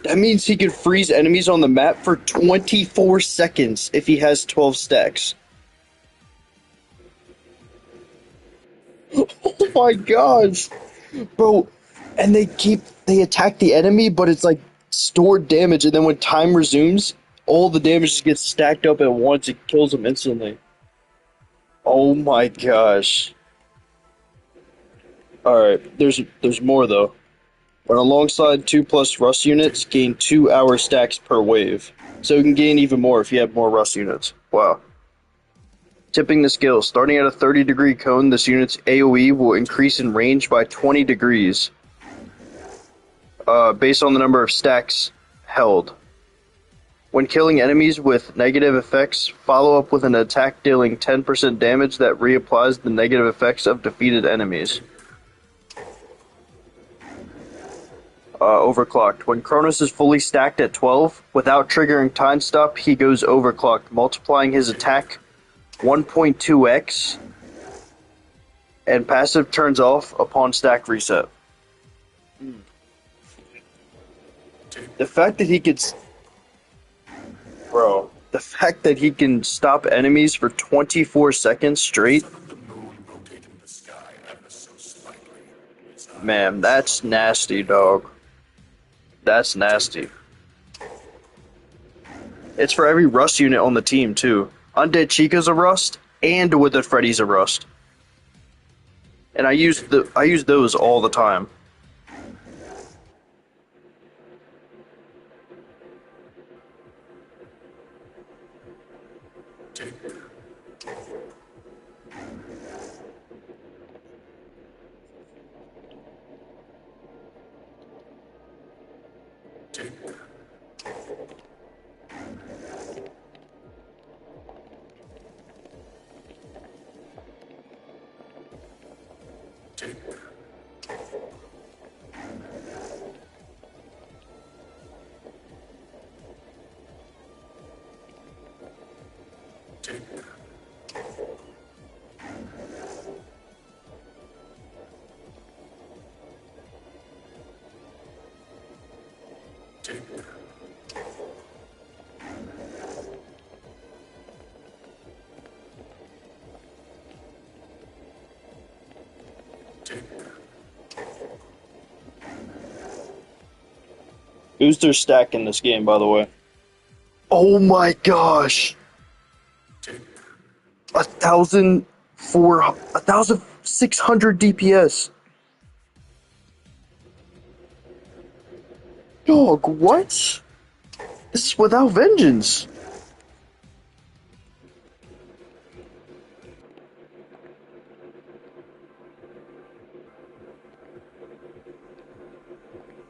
That means he can freeze enemies on the map for 24 seconds if he has 12 stacks. Oh my gosh. Bro, and they attack the enemy, but it's like stored damage, and then when time resumes, all the damage just gets stacked up at once. It kills them instantly. Oh my gosh. Alright, there's more though. When alongside 2 plus rust units, gain 2-hour stacks per wave. So you can gain even more if you have more rust units. Wow. Tipping the scale. Starting at a 30-degree cone, this unit's AoE will increase in range by 20 degrees. Based on the number of stacks held. When killing enemies with negative effects, follow up with an attack dealing 10% damage that reapplies the negative effects of defeated enemies. Overclocked. When Kronos is fully stacked at 12, without triggering time stop, he goes overclocked, multiplying his attack 1.2x, and passive turns off upon stack reset. The fact that he could... Bro, the fact that he can stop enemies for 24 seconds straight, man, that's nasty, dog. That's nasty. It's for every rust unit on the team, too. Undead Chica's a rust, and Withered Freddy's a rust. And I use those all the time. Who's their stack in this game, by the way? Oh my gosh! 1,600 DPS. Dog, what? This is without vengeance.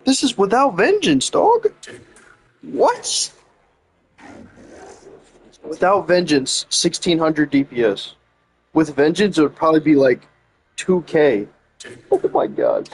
This is without vengeance, dog. What? Without vengeance, 1,600 DPS. With vengeance, it would probably be like 2K. Oh my god.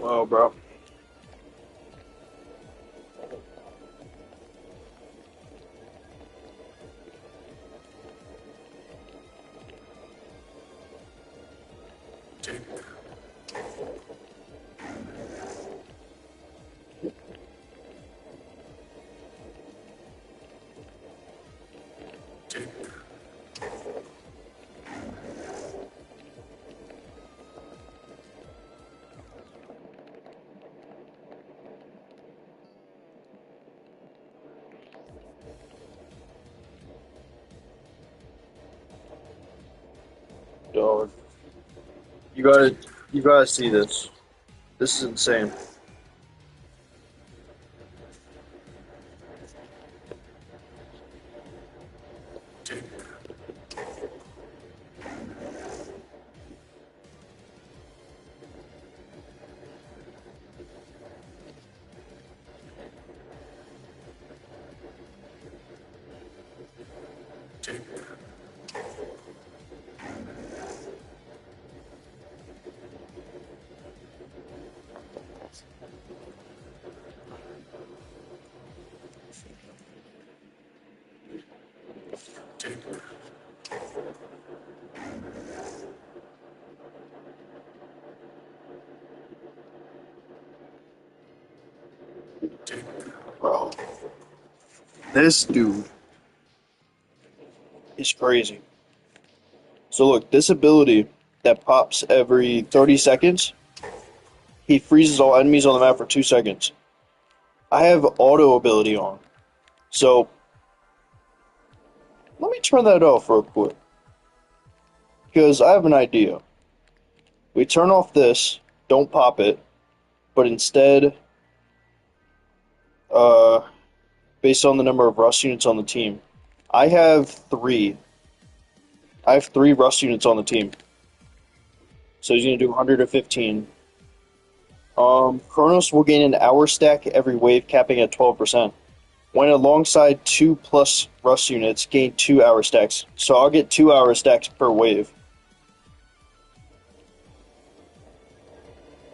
Wow, bro. Dog. You gotta, you gotta see this. This is insane. Bro, this dude is crazy. So look, this ability that pops every 30 seconds, he freezes all enemies on the map for 2 seconds. I have auto ability on. So let me turn that off real quick. Because I have an idea. We turn off this, don't pop it, but instead, uh, based on the number of rust units on the team, I have three. I have three rust units on the team. So he's gonna do 115. Kronos will gain an hour stack every wave, capping at 12%. When alongside 2+ rust units, gain 2 hour stacks. So I'll get 2 hour stacks per wave.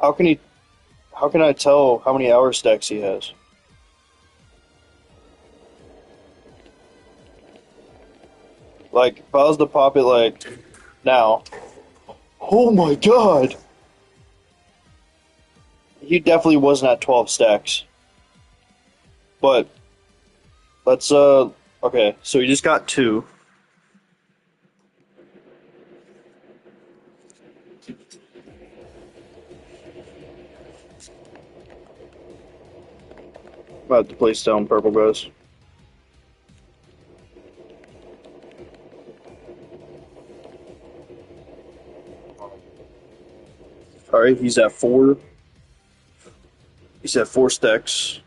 How can he? How can I tell how many hour stacks he has? Like, if I was to pop it like now, oh my god, he definitely wasn't at 12 stacks. But let's okay, so he just got two. I'm about to place down purple guys. All right, he's at four. He's at 4 stacks.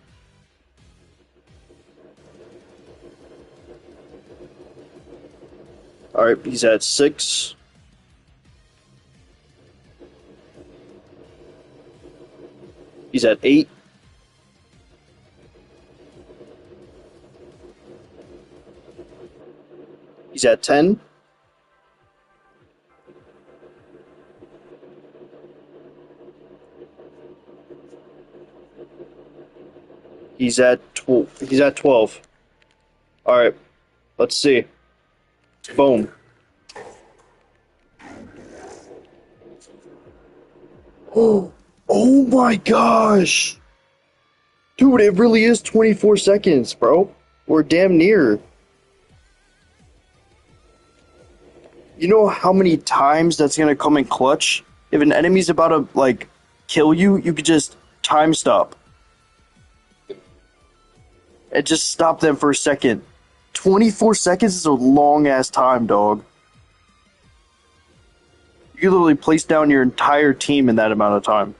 All right, he's at six. He's at eight. He's at 10. He's at 12. He's at 12. All right. Let's see. Boom. Oh, oh my gosh. Dude, it really is 24 seconds, bro. We're damn near. You know how many times that's gonna come in clutch? If an enemy's about to, like, kill you, you could just time stop and just stop them for a second. 24 seconds is a long ass time, dog. You literally place down your entire team in that amount of time.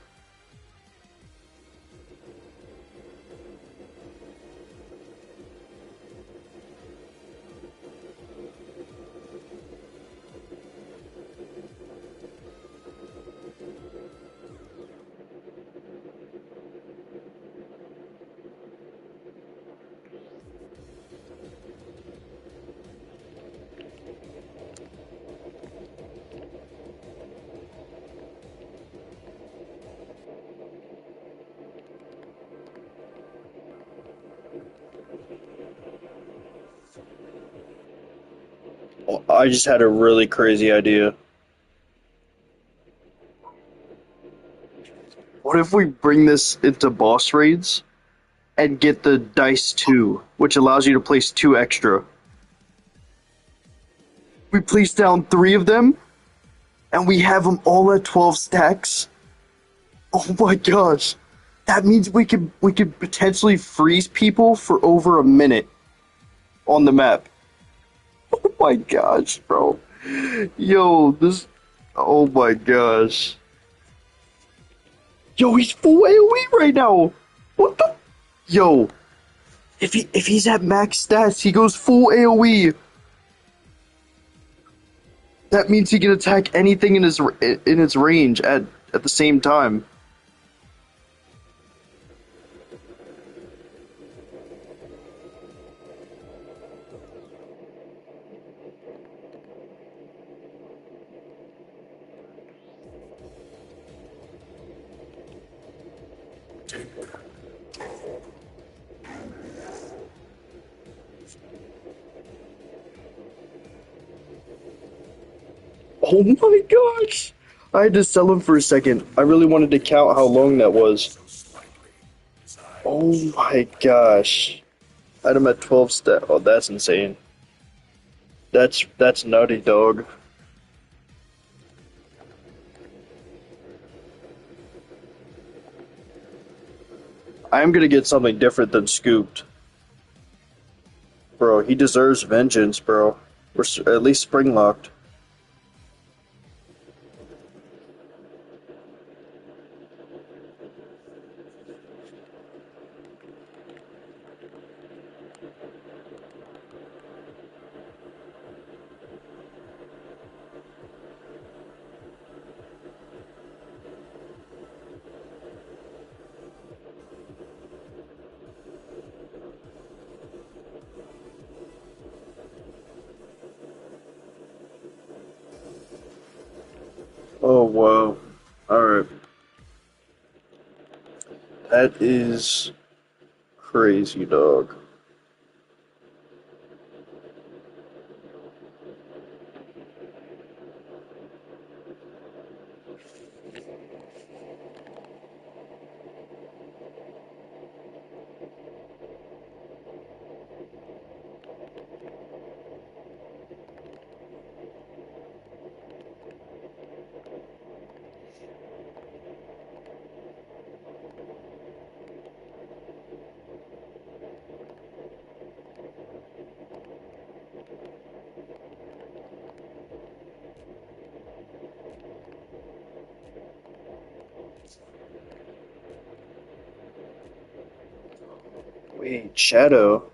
I just had a really crazy idea. What if we bring this into boss raids and get the dice 2, which allows you to place 2 extra? We place down 3 of them and we have them all at 12 stacks. Oh my gosh. That means we could potentially freeze people for over a minute on the map. Oh my gosh, bro. Yo, this oh my gosh. Yo, he's full AoE right now. What the Yo, if he's at max stats, he goes full AoE. That means he can attack anything in its range at the same time. Oh my gosh! I had to sell him for a second. I really wanted to count how long that was. So slightly. His Oh eyes. my gosh. I had him at 12 stat. Oh, that's insane. That's nutty, dog. I am gonna get something different than scooped. Bro, he deserves vengeance, bro. At least spring locked. Oh wow. Alright. That is crazy, dog. Wait, Shadow.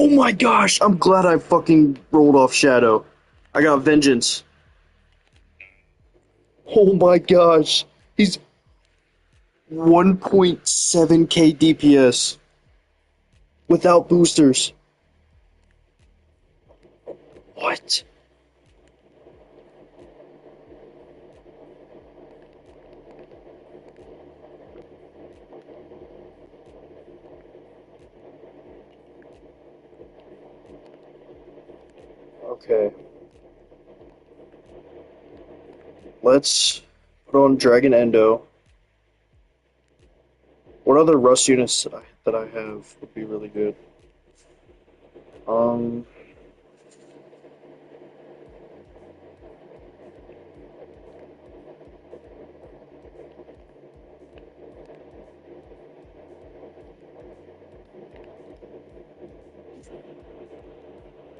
Oh my gosh, I'm glad I fucking rolled off Shadow. I got Vengeance. Oh my gosh. He's 1.7k DPS without boosters. What? Okay. Let's put on Dragon Endo. What other Rust units that I have would be really good? Um,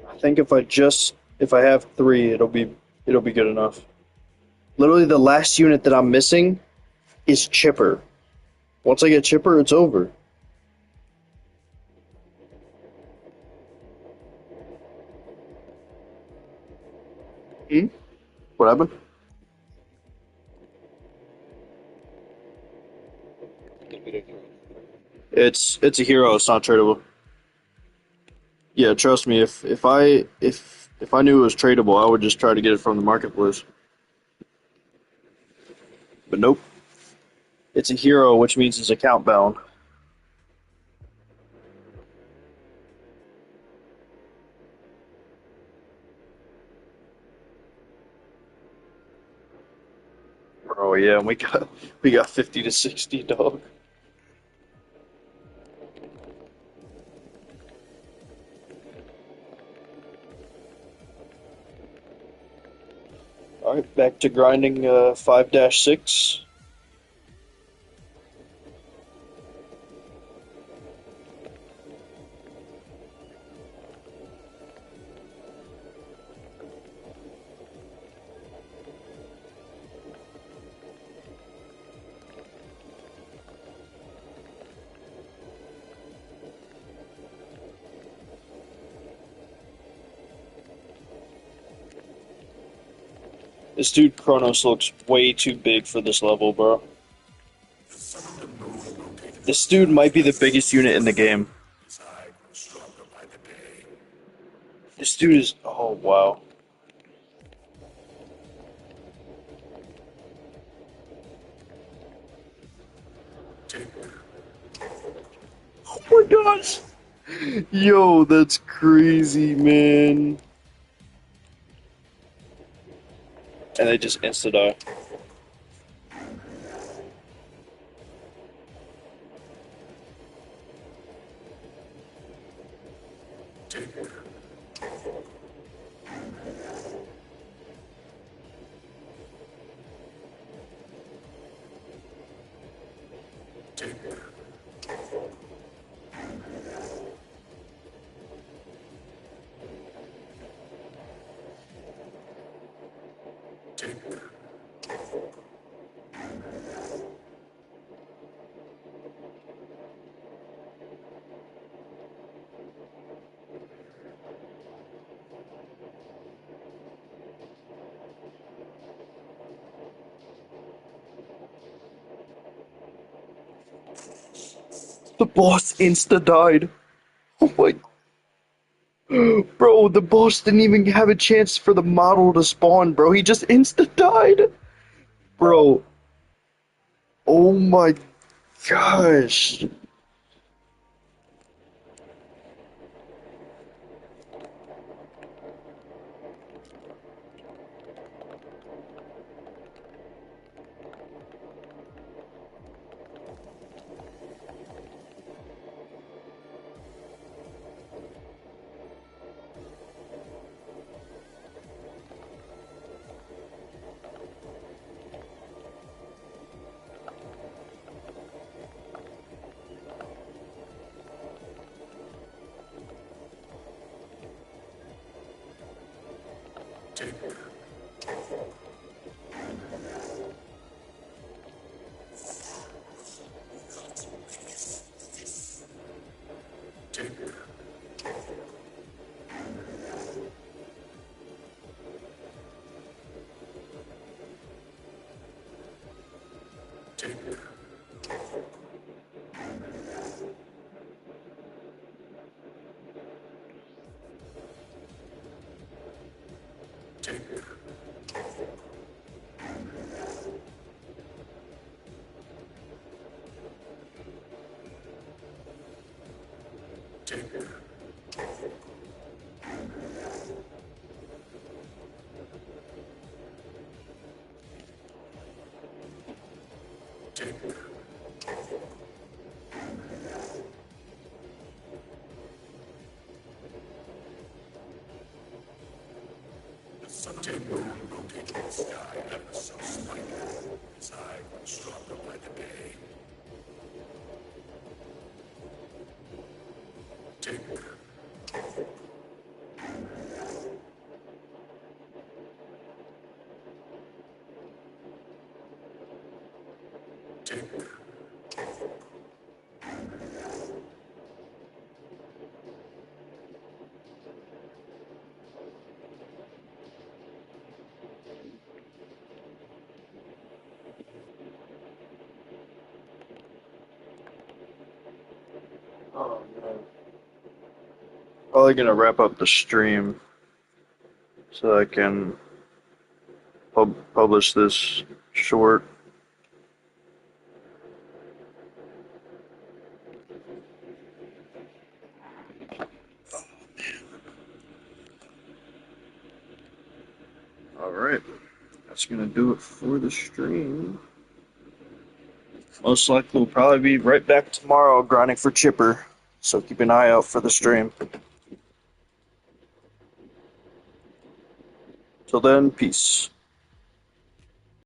I think if I have three, it'll be good enough. Literally, the last unit that I'm missing is Chipper. Once I get Chipper, it's over. Hmm? What happened? It's a hero. It's not tradable. Yeah, trust me. If I knew it was tradable, I would just try to get it from the marketplace. But nope. It's a hero, which means it's account bound. Oh yeah, and we got 50 to 60, dog. All right, back to grinding 5-6. This dude Kronos looks way too big for this level, bro. This dude might be the biggest unit in the game. His eye grew stronger by the day. This dude is, oh wow. Oh my gosh. Yo, that's crazy, man. And they just insta die. The boss insta died. Oh my, bro, the boss didn't even have a chance for the model to spawn, bro. He just insta died. Bro, oh my gosh. Sunday moon rotated the sky ever so slightly as I grew stronger by the day. Tick, tick, Oh man. Probably gonna wrap up the stream so I can publish this short. All right, that's gonna do it for the stream. Most likely, we'll probably be right back tomorrow grinding for Chipper. So keep an eye out for the stream. Till then, peace.